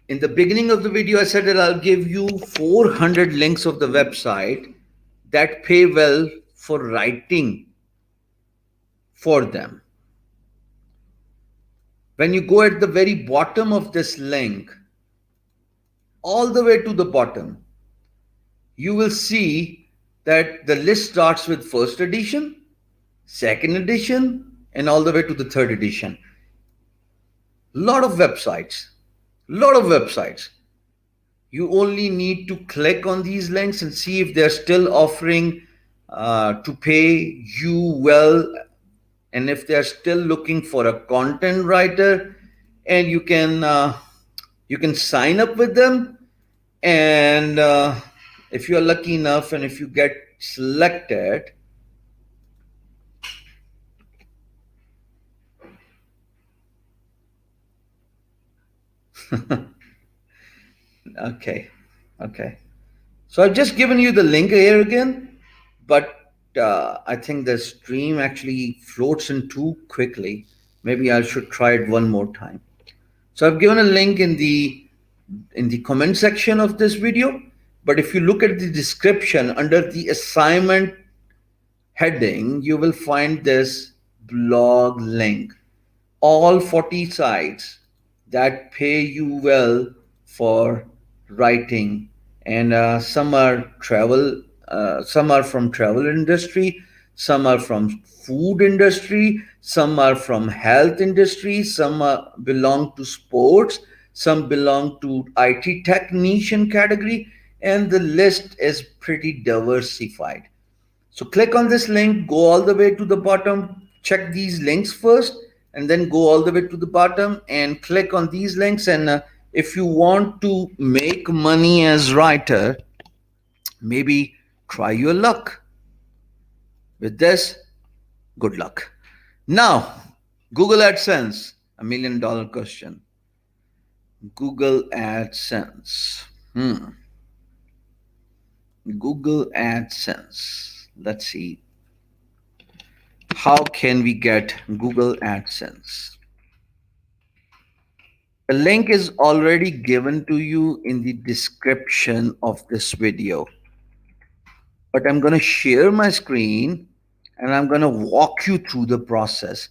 in the beginning of the video, I said that I'll give you 400 links of the website that pay well for writing for them. When you go at the very bottom of this link, all the way to the bottom, you will see that the list starts with first edition, second edition, and all the way to the third edition. Lot of websites. You only need to click on these links and see if they're still offering to pay you well, and if they're still looking for a content writer, and you can sign up with them. And if you're lucky enough and if you get selected, okay. So I've just given you the link here again, but I think the stream actually floats in too quickly. Maybe I should try it one more time. So I've given a link in the comment section of this video. But if you look at the description under the assignment heading, you will find this blog link. All 40 sites that pay you well for writing, and some are from travel industry, some are from food industry, some are from health industry, some belong to sports, some belong to IT technician category, and the list is pretty diversified. So click on this link, go all the way to the bottom, check these links first, and then go all the way to the bottom and click on these links. And if you want to make money as writer, maybe try your luck. With this, good luck. Now, Google AdSense, $1 million question. Google AdSense. Google AdSense. Let's see. How can we get Google AdSense? The link is already given to you in the description of this video. But I'm going to share my screen and I'm going to walk you through the process.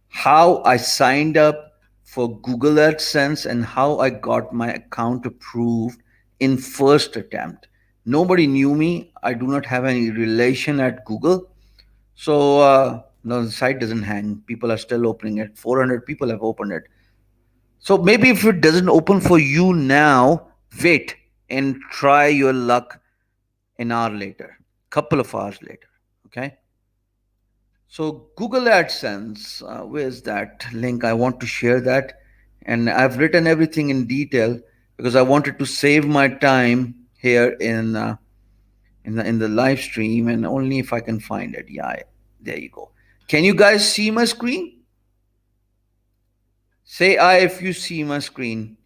How I signed up for Google AdSense and how I got my account approved in first attempt. Nobody knew me. I do not have any relation at Google. So no, the site doesn't hang. People are still opening it. 400 people have opened it. So maybe if it doesn't open for you now, wait and try your luck an hour later, couple of hours later. Okay. So Google AdSense, where's that link? I want to share that, and I've written everything in detail because I wanted to save my time here in the live stream, and only if I can find it. Yeah, there you go. Can you guys see my screen? Say I if you see my screen.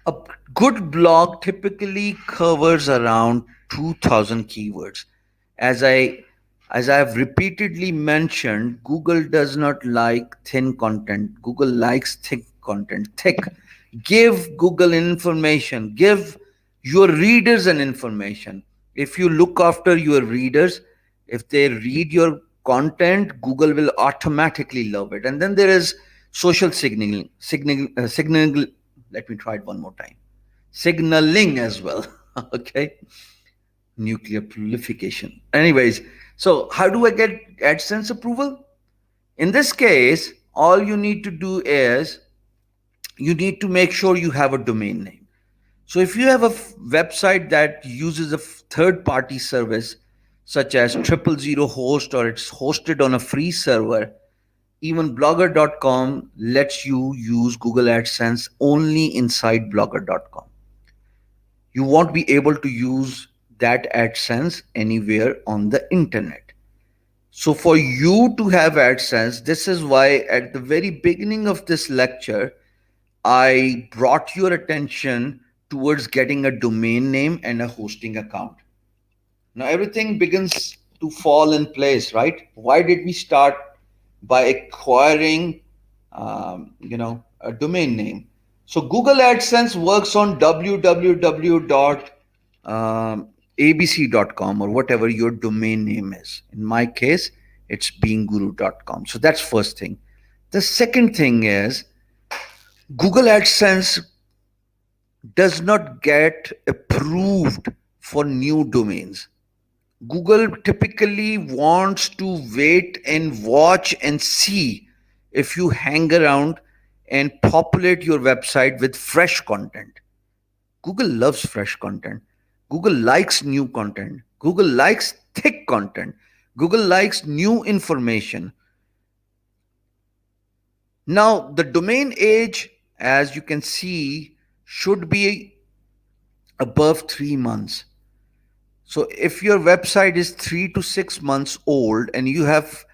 A good blog typically covers around 2000 keywords. As I've repeatedly mentioned, Google does not like thin content. Google likes thick content. Thick. Give Google information. Give your readers an information. If you look after your readers, if they read your content, Google will automatically love it. And then there is social signaling. Let me try it one more time. Signaling as well. Okay. Nuclear proliferation. Anyways, so how do I get AdSense approval? In this case, all you need to do is you need to make sure you have a domain name. So if you have a website that uses a third party service such as 000 host, or it's hosted on a free server, even blogger.com lets you use Google AdSense only inside blogger.com. You won't be able to use that AdSense anywhere on the internet. So for you to have AdSense, this is why at the very beginning of this lecture, I brought your attention towards getting a domain name and a hosting account. Now everything begins to fall in place, right? Why did we start by acquiring, a domain name? So Google AdSense works on www.abc.com or whatever your domain name is. In my case, it's beingguru.com. So that's first thing. The second thing is Google AdSense does not get approved for new domains. Google typically wants to wait and watch and see if you hang around and populate your website with fresh content. Google loves fresh content. Google likes new content. Google likes thick content. Google likes new information. Now, the domain age, as you can see, should be above 3 months. So if your website is 3 to 6 months old and you have,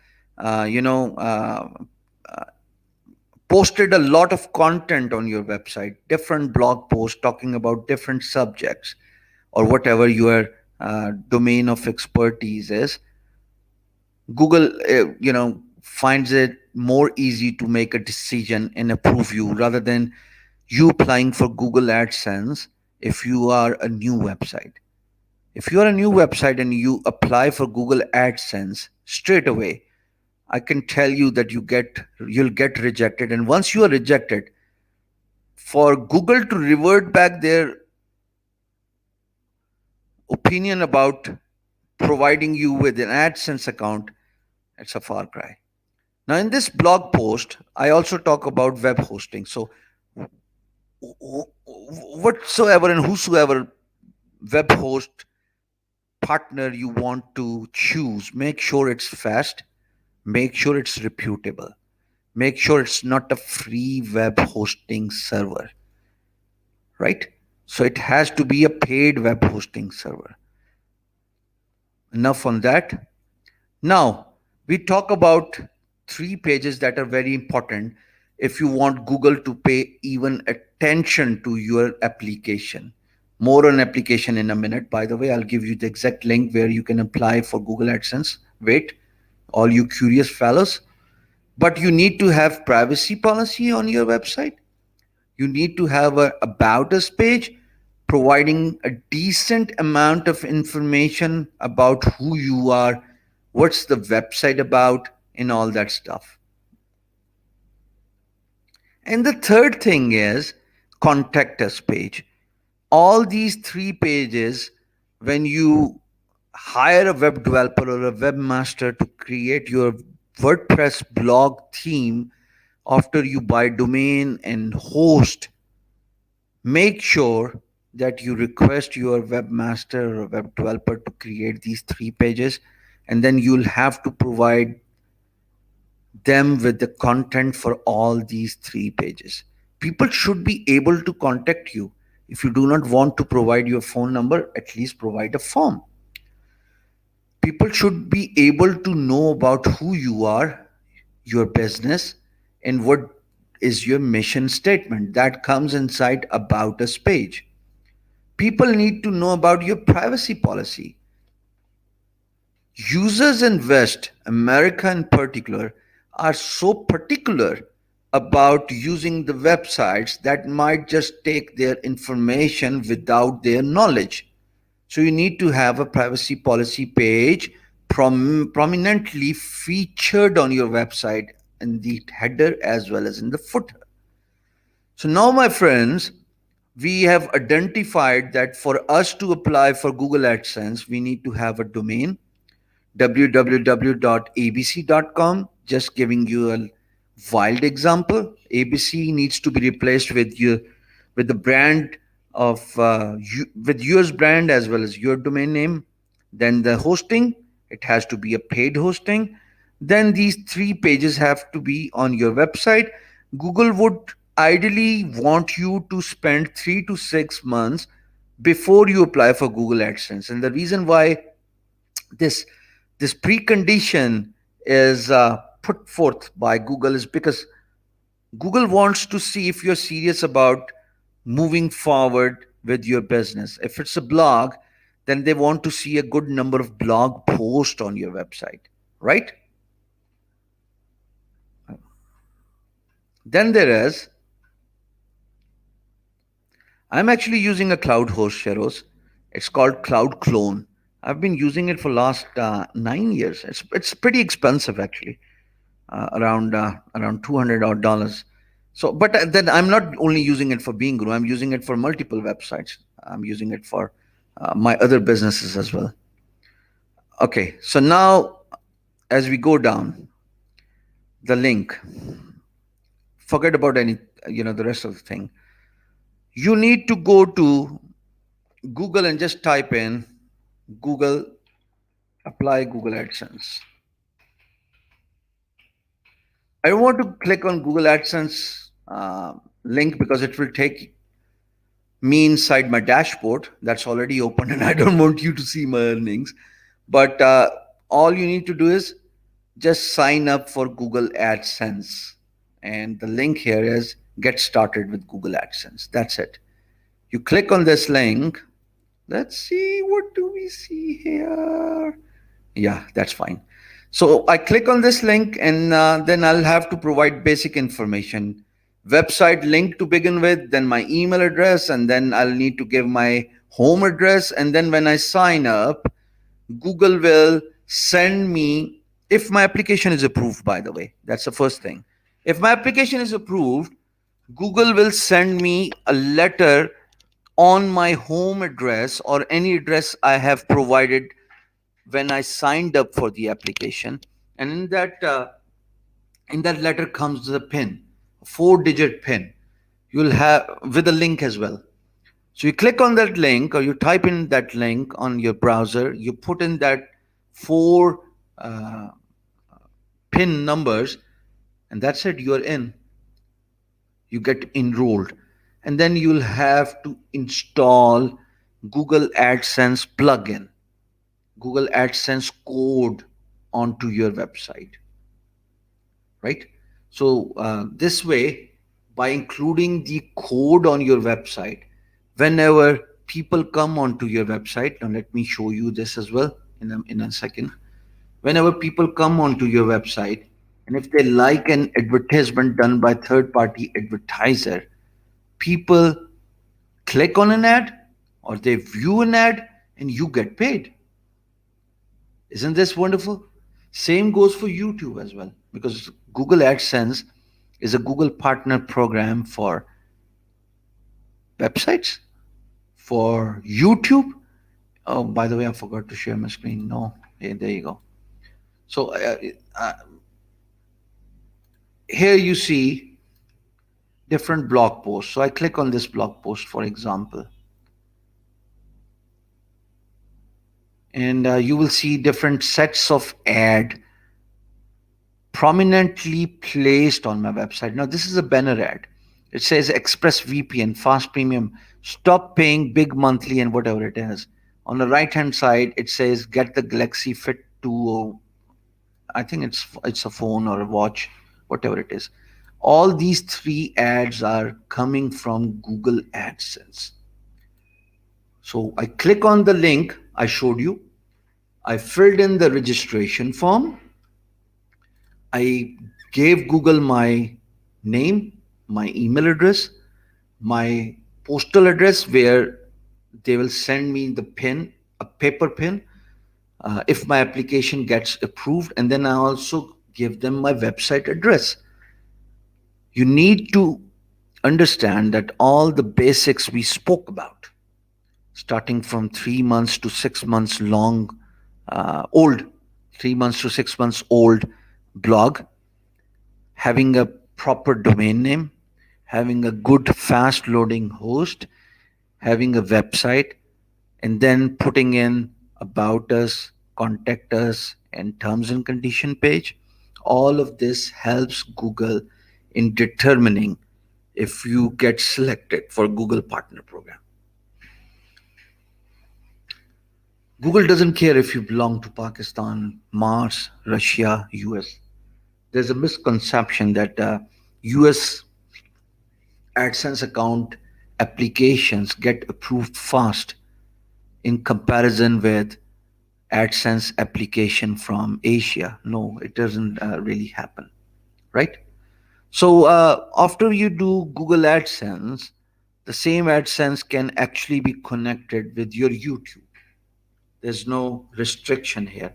posted a lot of content on your website, different blog posts talking about different subjects or whatever your domain of expertise is, Google, finds it more easy to make a decision and approve you rather than you applying for Google AdSense if you are a new website. If you are a new website and you apply for Google AdSense straight away, I can tell you that you'll get rejected. And once you are rejected, for Google to revert back their opinion about providing you with an AdSense account, it's a far cry. Now, in this blog post, I also talk about web hosting. So, whatsoever and whosoever web host partner you want to choose, make sure it's fast, make sure it's reputable, make sure it's not a free web hosting server, right? So, it has to be a paid web hosting server. Enough on that. Now, we talk about three pages that are very important if you want Google to pay even attention to your application. More on application in a minute. By the way, I'll give you the exact link where you can apply for Google AdSense. Wait, all you curious fellows. But you need to have privacy policy on your website. You need to have a about us page providing a decent amount of information about who you are, what's the website about, and all that stuff. And the third thing is contact us page. All these three pages, when you hire a web developer or a webmaster to create your WordPress blog theme after you buy domain and host, make sure that you request your webmaster or web developer to create these three pages, and then you'll have to provide them with the content for all these three pages. People should be able to contact you. If you do not want to provide your phone number, at least provide a form. People should be able to know about who you are, your business, and what is your mission statement. That comes inside about us page. People need to know about your privacy policy. Users in West America in particular are so particular about using the websites that might just take their information without their knowledge. So you need to have a privacy policy page prominently featured on your website in the header as well as in the footer. So now, my friends, we have identified that for us to apply for Google AdSense, we need to have a domain www.abc.com. Just giving you a wild example. ABC needs to be replaced with the brand of with yours brand as well as your domain name. Then the hosting, it has to be a paid hosting. Then these three pages have to be on your website. Google would ideally want you to spend 3 to 6 months before you apply for Google AdSense. And the reason why this this precondition is put forth by Google is because Google wants to see if you're serious about moving forward with your business. If it's a blog, then they want to see a good number of blog posts on your website, right? Then there is, I'm actually using a cloud host, Sheros. It's called Cloud Clone. I've been using it for last 9 years. It's pretty expensive actually, around $200 odd. So, but then I'm not only using it for Being Guru. I'm using it for multiple websites. I'm using it for my other businesses as well. Okay, so now as we go down the link, forget about any the rest of the thing. You need to go to Google and just type in Google apply Google AdSense. I don't want to click on Google AdSense link because it will take me inside my dashboard that's already open, and I don't want you to see my earnings. But all you need to do is just sign up for Google AdSense. And the link here is get started with Google AdSense. That's it. You click on this link. Let's see, what do we see here? Yeah, that's fine. So I click on this link, and then I'll have to provide basic information. Website link to begin with, then my email address, and then I'll need to give my home address. And then when I sign up, Google will send me, if my application is approved, by the way, that's the first thing. If my application is approved, Google will send me a letter on my home address or any address I have provided when I signed up for the application. And in that letter comes the PIN, a 4-digit PIN. You'll have with a link as well. So you click on that link, or you type in that link on your browser. You put in that 4 uh, PIN numbers, and that's it. You're in. You get enrolled, and then you'll have to install Google AdSense plugin, Google AdSense code onto your website, right? So this way, by including the code on your website, whenever people come onto your website, and let me show you this as well in a second. Whenever people come onto your website, and if they like an advertisement done by third party advertiser, people click on an ad or they view an ad and you get paid. Isn't this wonderful? Same goes for YouTube as well, because Google AdSense is a Google partner program for websites, for YouTube. Oh, by the way, I forgot to share my screen. No, yeah, there you go. So uh, here you see different blog posts. So I click on this blog post, for example, and you will see different sets of ad prominently placed on my website. Now, this is a banner ad. It says Express VPN, fast premium, stop paying big monthly, and whatever it is. On the right hand side, it says get the Galaxy Fit 2, or I think it's a phone or a watch, whatever it is. All these 3 ads are coming from Google AdSense. So I click on the link I showed you. I filled in the registration form. I gave Google my name, my email address, my postal address, where they will send me the pin, a paper pin, if my application gets approved. And then I also give them my website address. You need to understand that all the basics we spoke about, starting from 3 months to 6 months old, 3 months to 6 months old blog, having a proper domain name, having a good fast loading host, having a website, and then putting in about us, contact us, and terms and condition page. All of this helps Google in determining if you get selected for Google Partner Program. Google doesn't care if you belong to Pakistan, Mars, Russia, US. There's a misconception that US AdSense account applications get approved fast in comparison with AdSense application from Asia. No, it doesn't really happen, right? So after you do Google AdSense, the same AdSense can actually be connected with your YouTube. There's no restriction here.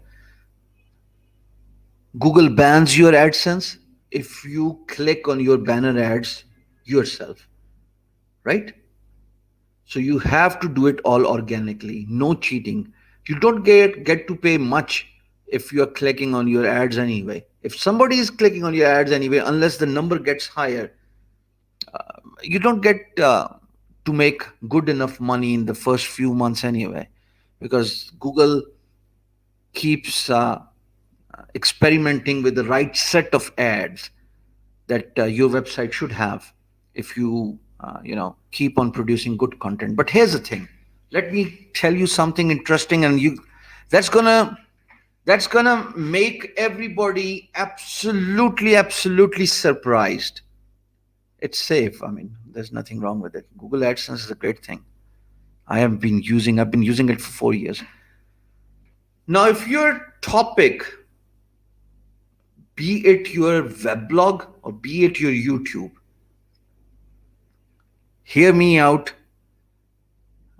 Google bans your AdSense if you click on your banner ads yourself, right? So you have to do it all organically, no cheating. You don't get to pay much if you are clicking on your ads anyway. If somebody is clicking on your ads anyway, unless the number gets higher, you don't get to make good enough money in the first few months anyway, because Google keeps experimenting with the right set of ads that your website should have if you keep on producing good content. But here's the thing, let me tell you something interesting, and that's gonna make everybody absolutely surprised. It's safe. I mean, there's nothing wrong with it. Google AdSense is a great thing. I've been using it for 4 years now. If your topic be it your weblog or be it your YouTube. Hear me out.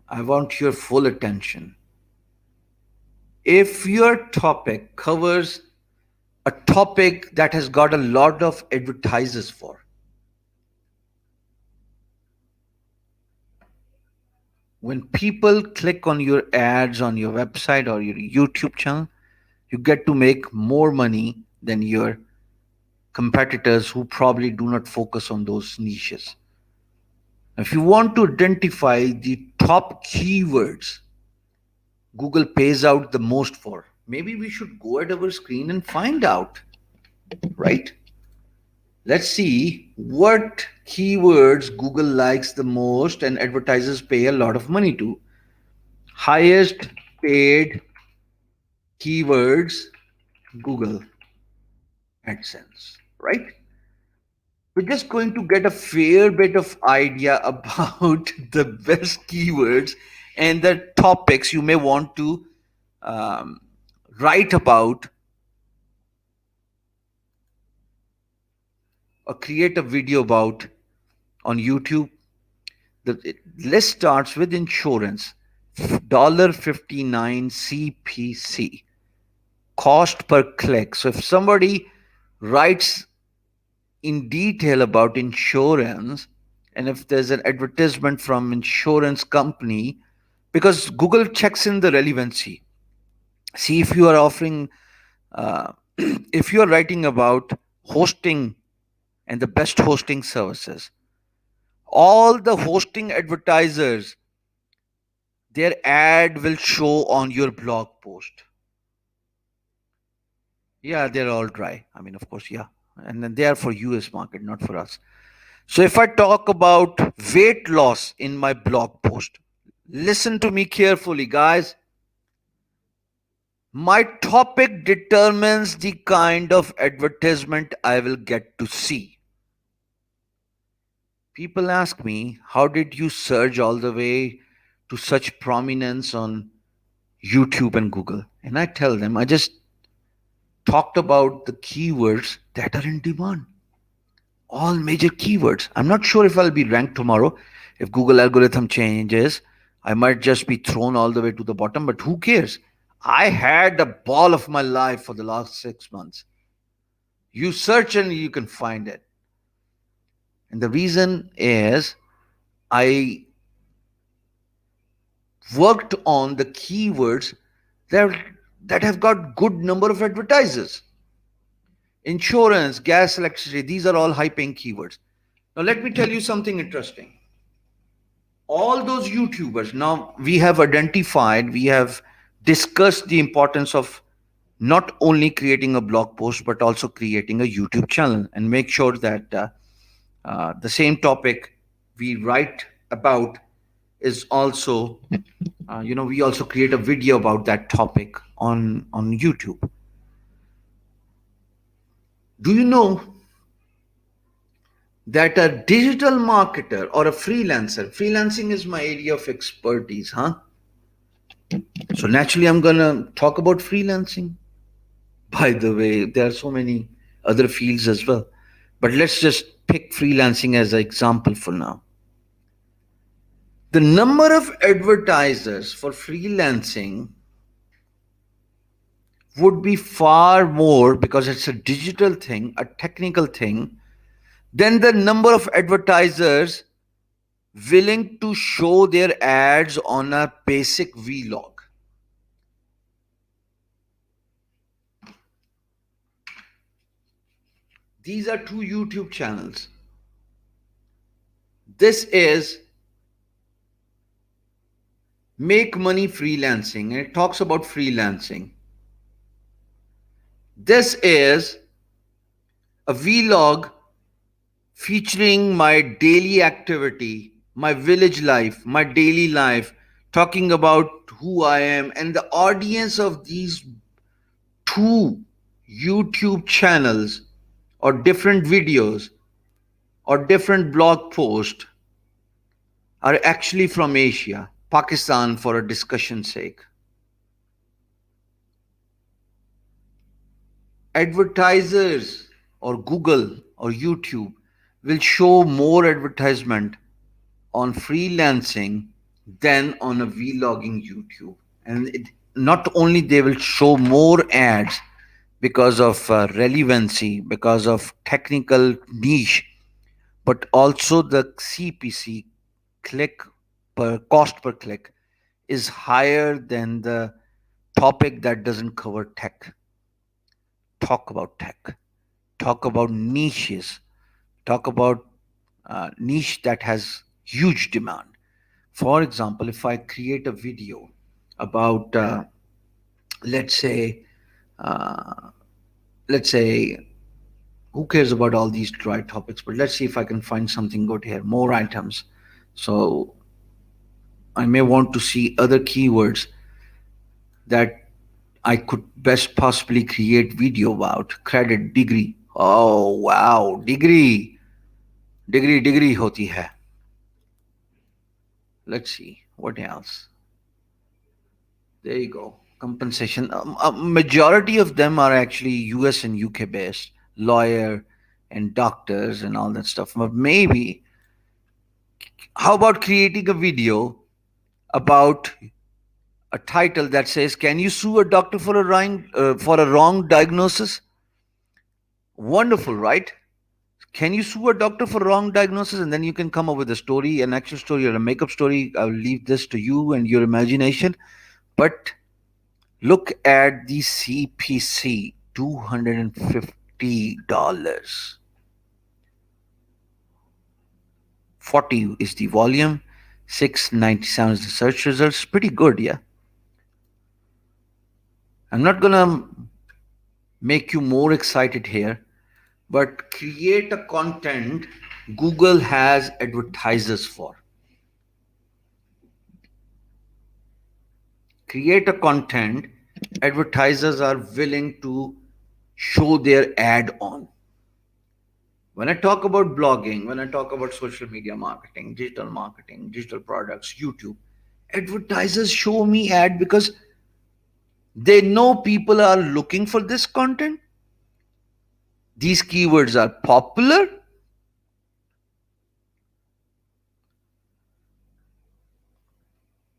I want your full attention. If your topic covers a topic that has got a lot of advertisers for, when people click on your ads on your website or your YouTube channel, you get to make more money than your competitors who probably do not focus on those niches. If you want to identify the top keywords Google pays out the most for, maybe we should go at our screen and find out, right? Let's see what keywords Google likes the most and advertisers pay a lot of money to. Highest paid keywords, Google AdSense, right? We're just going to get a fair bit of idea about the best keywords and the topics you may want to um, write about or create a video about on YouTube. The list starts with insurance, $59 CPC, cost per click. So if somebody writes in detail about insurance, and if there's an advertisement from insurance company, because Google checks in the relevancy. See if you are offering, if you are writing about hosting and the best hosting services, all the hosting advertisers, their ad will show on your blog post. Yeah, they're all dry. I mean, of course, yeah. And then they are for US market, not for us. So if I talk about weight loss in my blog post, listen to me carefully, guys. My topic determines the kind of advertisement I will get to see. People ask me, how did you surge all the way to such prominence on YouTube and Google? And I tell them, I just talked about the keywords that are in demand. All major keywords. I'm not sure if I'll be ranked tomorrow. If Google algorithm changes, I might just be thrown all the way to the bottom, but who cares? I had a ball of my life for the last 6 months. You search and you can find it. And the reason is I worked on the keywords that, that have got good number of advertisers. Insurance, gas, electricity, these are all high paying keywords. Now, let me tell you something interesting. All those YouTubers, now we have identified, we have discussed the importance of not only creating a blog post, but also creating a YouTube channel and make sure that the same topic we write about is also, we also create a video about that topic on YouTube. Do you know that a digital marketer or a freelancing is my area of expertise, huh? So naturally, I'm going to talk about freelancing. By the way, there are so many other fields as well. But let's just pick freelancing as an example for now. The number of advertisers for freelancing would be far more, because it's a digital thing, a technical thing, than the number of advertisers willing to show their ads on a basic vlog. These are two YouTube channels. This is Make Money Freelancing, and it talks about freelancing. This is a vlog featuring my daily activity, my village life, my daily life, talking about who I am. And the audience of these two YouTube channels or different videos or different blog posts are actually from Asia, Pakistan, for a discussion's sake. Advertisers or Google or YouTube will show more advertisement on freelancing than on a vlogging YouTube. And not only they will show more ads because of relevancy, because of technical niche, but also the CPC, click per cost per click, is higher than the topic that doesn't cover tech. Talk about tech, talk about niches, talk about niche that has huge demand. For example, if I create a video about, let's say, uh, let's say, who cares about all these dry topics? But let's see if I can find something good here. More items. So I may want to see other keywords that I could best possibly create video about. Credit, degree. Oh wow, degree, degree hoti hai. Let's see what else. There you go. Compensation. A majority of them are actually US and UK based, lawyer and doctors and all that stuff. But maybe, how about creating a video about a title that says, "Can you sue a doctor for a wrong diagnosis?" Wonderful, right? Can you sue a doctor for wrong diagnosis? And then you can come up with a story, an actual story, or a makeup story. I'll leave this to you and your imagination. But look at the CPC, $250. 40 is the volume, 697 is the search results. Pretty good, yeah. I'm not gonna make you more excited here, but create a content Google has advertisers for. Create a content advertisers are willing to show their ad on. When I talk about blogging, when I talk about social media marketing, digital products, YouTube, advertisers show me ad because they know people are looking for this content. These keywords are popular.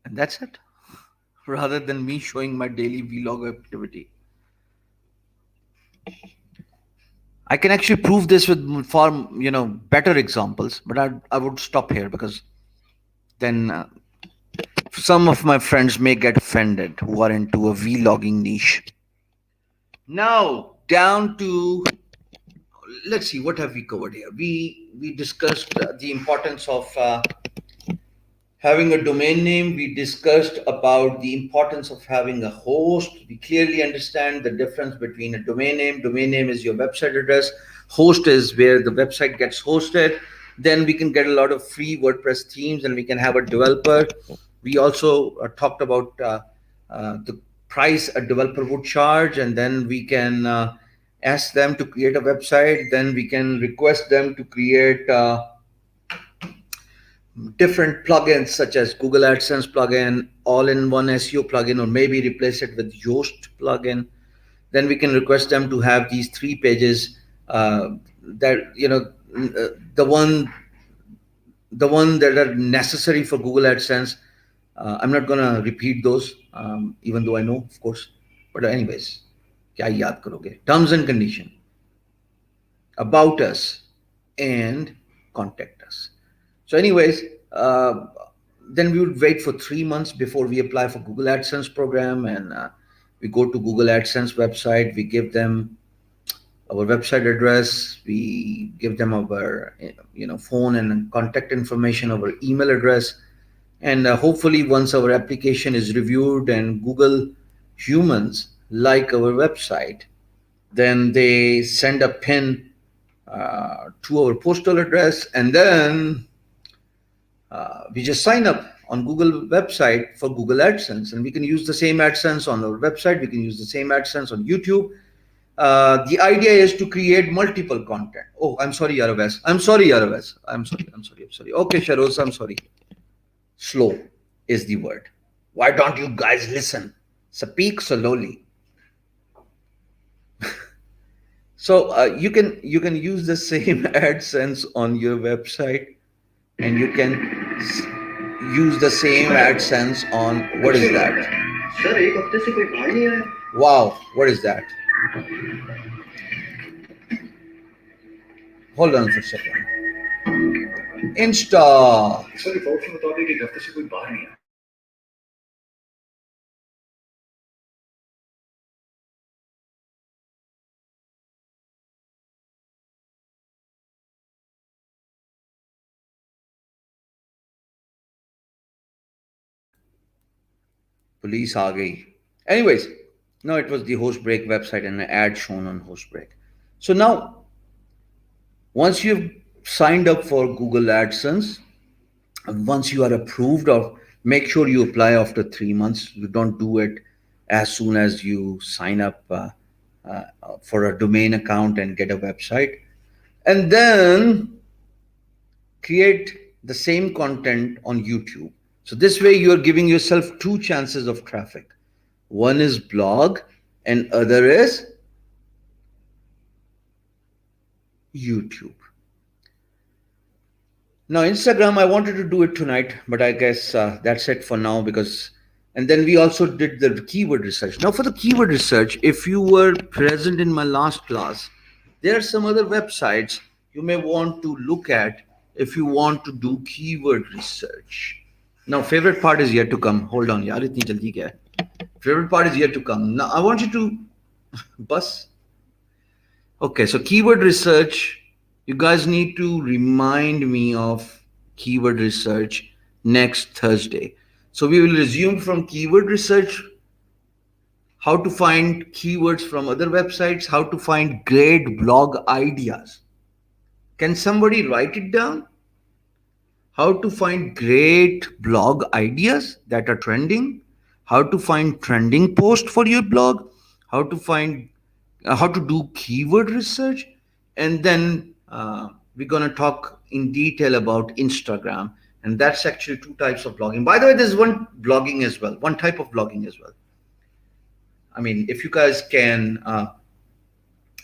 And that's it. Rather than me showing my daily vlog activity. I can actually prove this with far, better examples, but I would stop here because then some of my friends may get offended who are into a vlogging niche. Now down to, let's see, what have we covered here. We discussed the importance of having a domain name. We discussed about the importance of having a host. We clearly understand the difference between a domain name. Domain name is your website address. Host is where the website gets hosted. Then we can get a lot of free WordPress themes and we can have a developer. We also talked about the price a developer would charge, and then we can ask them to create a website. Then we can request them to create different plugins such as Google AdSense plugin, all-in-one SEO plugin, or maybe replace it with Yoast plugin. Then we can request them to have these 3 pages that the one that are necessary for Google AdSense. I'm not gonna repeat those, even though I know, of course. But anyways, क्या याद करोगे? Terms and condition, about us, and contact us. So, anyways, then we would wait for 3 months before we apply for Google AdSense program, and we go to Google AdSense website. We give them our website address. We give them our phone and contact information, our email address, and hopefully once our application is reviewed and Google humans like our website, then they send a pin to our postal address, and then we just sign up on Google website for Google AdSense, and we can use the same AdSense on our website. We can use the same AdSense on YouTube. The idea is to create multiple content. Oh, I'm sorry, Araves. I'm sorry, Araves. I'm sorry. Okay, Sharoz, I'm sorry. Slow is the word. Why don't you guys listen? Speak slowly. So you can use the same AdSense on your website, and you can use the same AdSense on what is that? Sir एक हफ्ते से कोई बाहर नहीं आया. Wow, what is that? Hold on for a second. Insta. Sir report के मुताबिक एक हफ्ते से कोई बाहर नहीं आया. Police आ गई. Anyways, no, it was the Hostbreak website and an ad shown on Hostbreak. So now, once you've signed up for Google AdSense, once you are approved, or make sure you apply after 3 months. You don't do it as soon as you sign up for a domain account and get a website. And then create the same content on YouTube. So this way you are giving yourself two chances of traffic. One is blog and other is YouTube. Now Instagram, I wanted to do it tonight, but I guess that's it for now, because, and then we also did the keyword research. Now for the keyword research, if you were present in my last class, there are some other websites you may want to look at if you want to do keyword research. Now favorite part is yet to come. Hold on, yaar, itni jaldi kya hai? Favorite part is yet to come. Now I want you to bus. Okay, so keyword research, you guys need to remind me of keyword research next Thursday. So we will resume from keyword research, how to find keywords from other websites, how to find great blog ideas. Can somebody write it down? How to find great blog ideas that are trending, how to find trending posts for your blog, how to find how to do keyword research, and then we're going to talk in detail about Instagram. And that's actually two types of blogging. By the way, there's one blogging as well, one type of blogging as well. I mean, if you guys can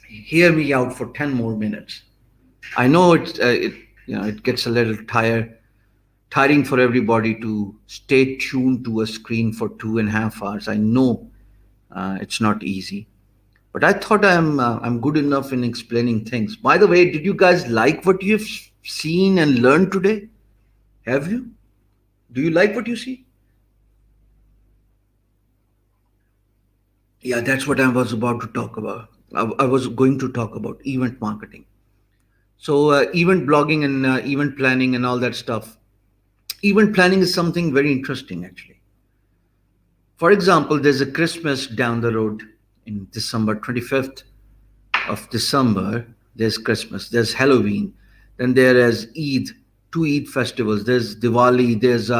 hear me out for 10 more minutes. I know it gets a little tiring for everybody to stay tuned to a screen for 2.5 hours. I know it's not easy, but I thought I'm good enough in explaining things. By the way, did you guys like what you've seen and learned today? Have you? Do you like what you see? Yeah, that's what I was about to talk about. I was going to talk about event marketing. So event blogging and event planning and all that stuff. Event planning is something very interesting, actually. For example, there's a Christmas down the road in December 25th of December. There's Christmas, there's Halloween, then there is Eid, two Eid festivals, there's Diwali, there's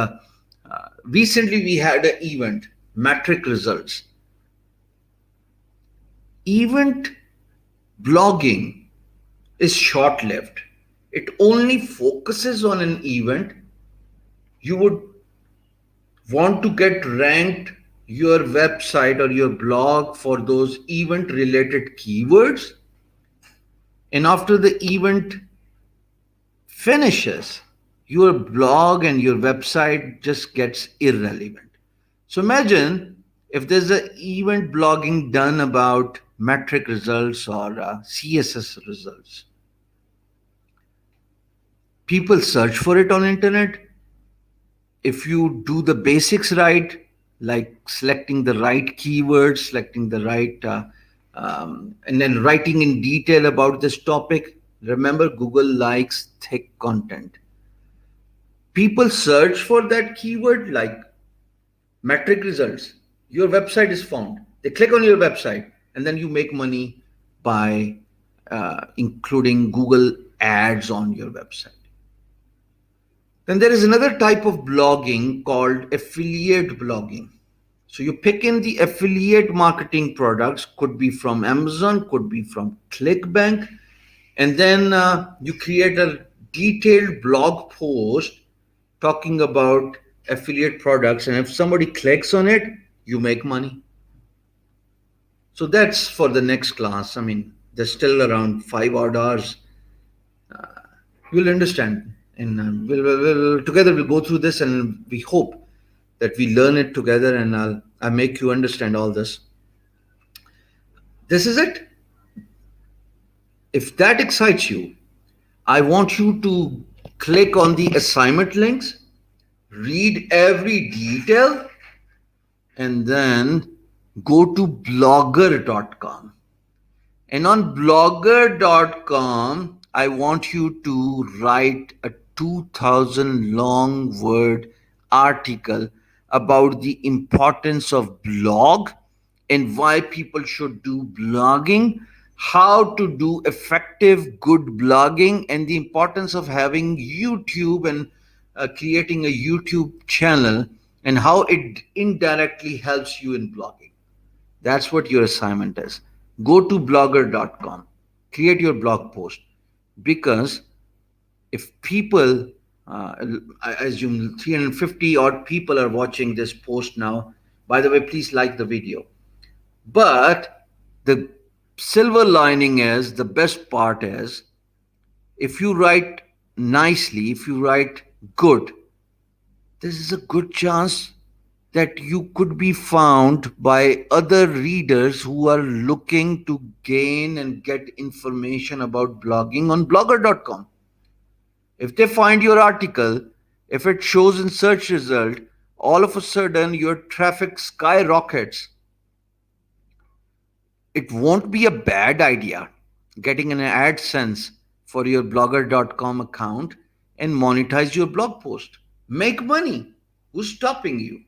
recently we had an event, metric results. Event blogging is short-lived. It only focuses on an event. You would want to get ranked your website or your blog for those event related keywords, and after the event finishes, your blog and your website just gets irrelevant. So imagine if there's an event blogging done about metric results or CSS results. People search for it on internet. If you do the basics right, like selecting the right keywords, selecting the right, and then writing in detail about this topic. Remember, Google likes thick content. People search for that keyword like metric results. Your website is found. They click on your website, and then you make money by including Google ads on your website. Then there is another type of blogging called affiliate blogging. So you pick in the affiliate marketing products, could be from Amazon, could be from ClickBank, and then you create a detailed blog post talking about affiliate products, and if somebody clicks on it, you make money. So that's for the next class. I mean, There's still around 5 odd hours. You'll understand, and together we'll go through this, and we hope that we learn it together, and I'll make you understand all this. This is it. If that excites you, I want you to click on the assignment links, read every detail, and then go to blogger.com. And on blogger.com, I want you to write a 2000 long word article about the importance of blog and why people should do blogging, how to do effective, good blogging, and the importance of having YouTube and creating a YouTube channel, and how it indirectly helps you in blogging. That's what your assignment is. Go to blogger.com, create your blog post, because if people, I assume 350 odd people are watching this post now. By the way, please like the video. But the silver lining is, the best part is, if you write nicely, if you write good, this is a good chance that you could be found by other readers who are looking to gain and get information about blogging on blogger.com. If they find your article, if it shows in search result, all of a sudden your traffic skyrockets. It won't be a bad idea getting an AdSense for your blogger.com account and monetize your blog post. Make money. Who's stopping you?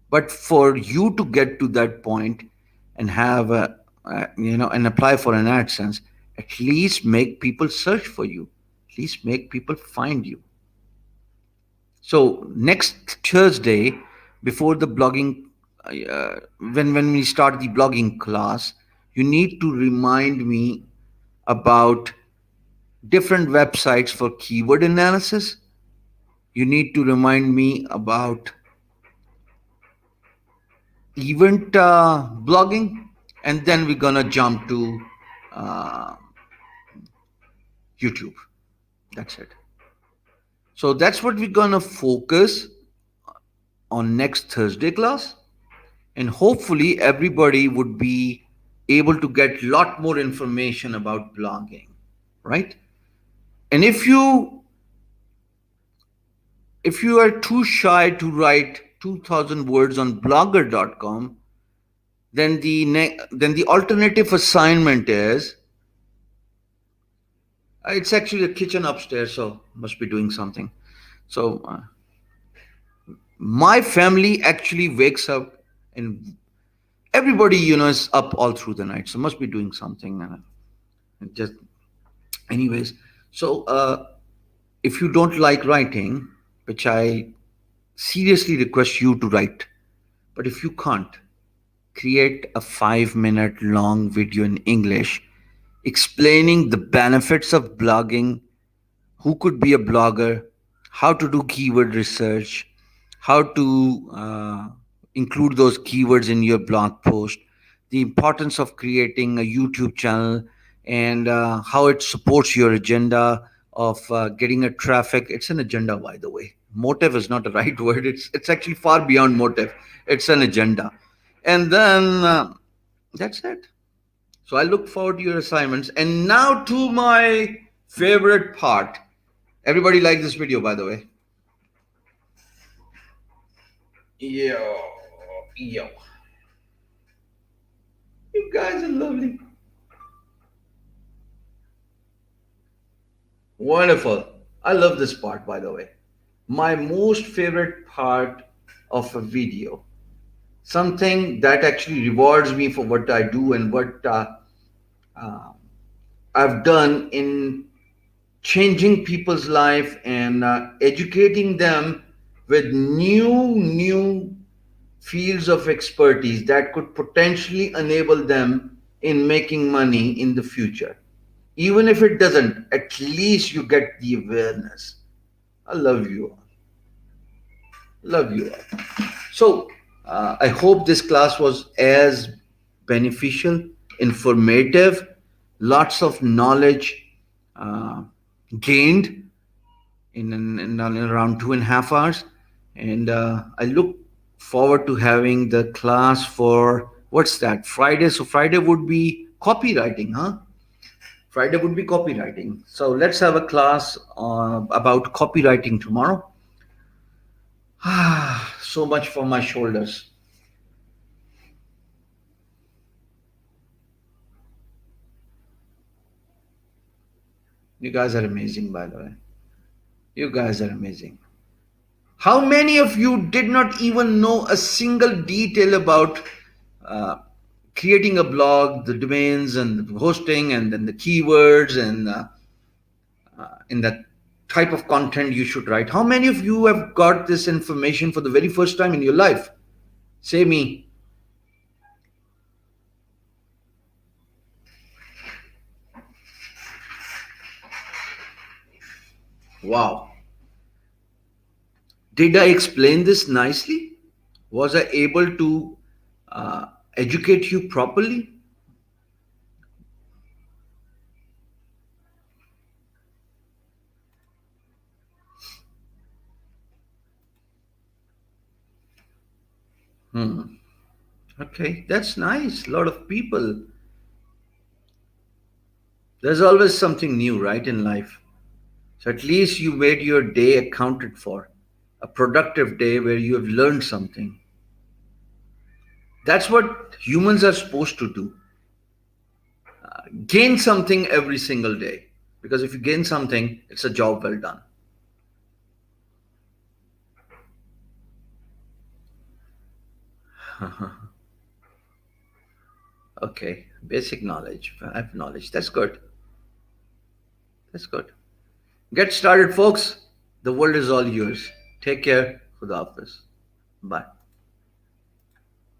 But for you to get to that point and have and apply for an AdSense, at least make people search for you. At least make people find you. So next Thursday, before the blogging, when we start the blogging class, you need to remind me about different websites for keyword analysis. You need to remind me about event blogging, and then we're gonna jump to YouTube. That's it. So that's what we're gonna focus on next Thursday class, and hopefully everybody would be able to get a lot more information about blogging, right? And if you are too shy to write 2000 words on blogger.com, then the alternative assignment is, it's actually a kitchen upstairs, so must be doing something. So my family actually wakes up, and everybody is up all through the night, so must be doing something. Just anyways, so if you don't like writing, which I seriously request you to write, but if you can't, create a 5-minute long video in English explaining the benefits of blogging, who could be a blogger, how to do keyword research, how to include those keywords in your blog post, the importance of creating a YouTube channel, and how it supports your agenda of getting a traffic. It's an agenda, by the way. Motive is not the right word. It's actually far beyond motive. It's an agenda. And then that's it. So I look forward to your assignments. And now to my favorite part. Everybody like this video, by the way. Yo. You guys are lovely. Wonderful. I love this part, by the way. My most favorite part of a video. Something that actually rewards me for what I do and what I've done in changing people's life and educating them with new fields of expertise that could potentially enable them in making money in the future. Even if it doesn't, at least you get the awareness. I love you all. Love you all. So I hope this class was as beneficial, informative, lots of knowledge uh, gained in around 2.5 hours. And I look forward to having the class for what's that, Friday. So Friday would be copywriting, huh? Friday would be copywriting. So let's have a class about copywriting tomorrow. So much for my shoulders. You guys are amazing, by the way. You guys are amazing. How many of you did not even know a single detail about uh, creating a blog, the domains and the hosting, and then the keywords and in the type of content you should write? How many of you have got this information for the very first time in your life? Say me. Wow. Did I explain this nicely? Was I able to uh, educate you properly? Hmm. Okay, that's nice. A lot of people. There's always something new, right, in life. So at least you made your day accounted for, a productive day where you have learned something. That's what humans are supposed to do. Gain something every single day. Because if you gain something, it's a job well done. Okay, basic knowledge, I have knowledge. That's good. That's good. Get started, folks. The world is all yours. Take care. Khuda Hafiz. Bye.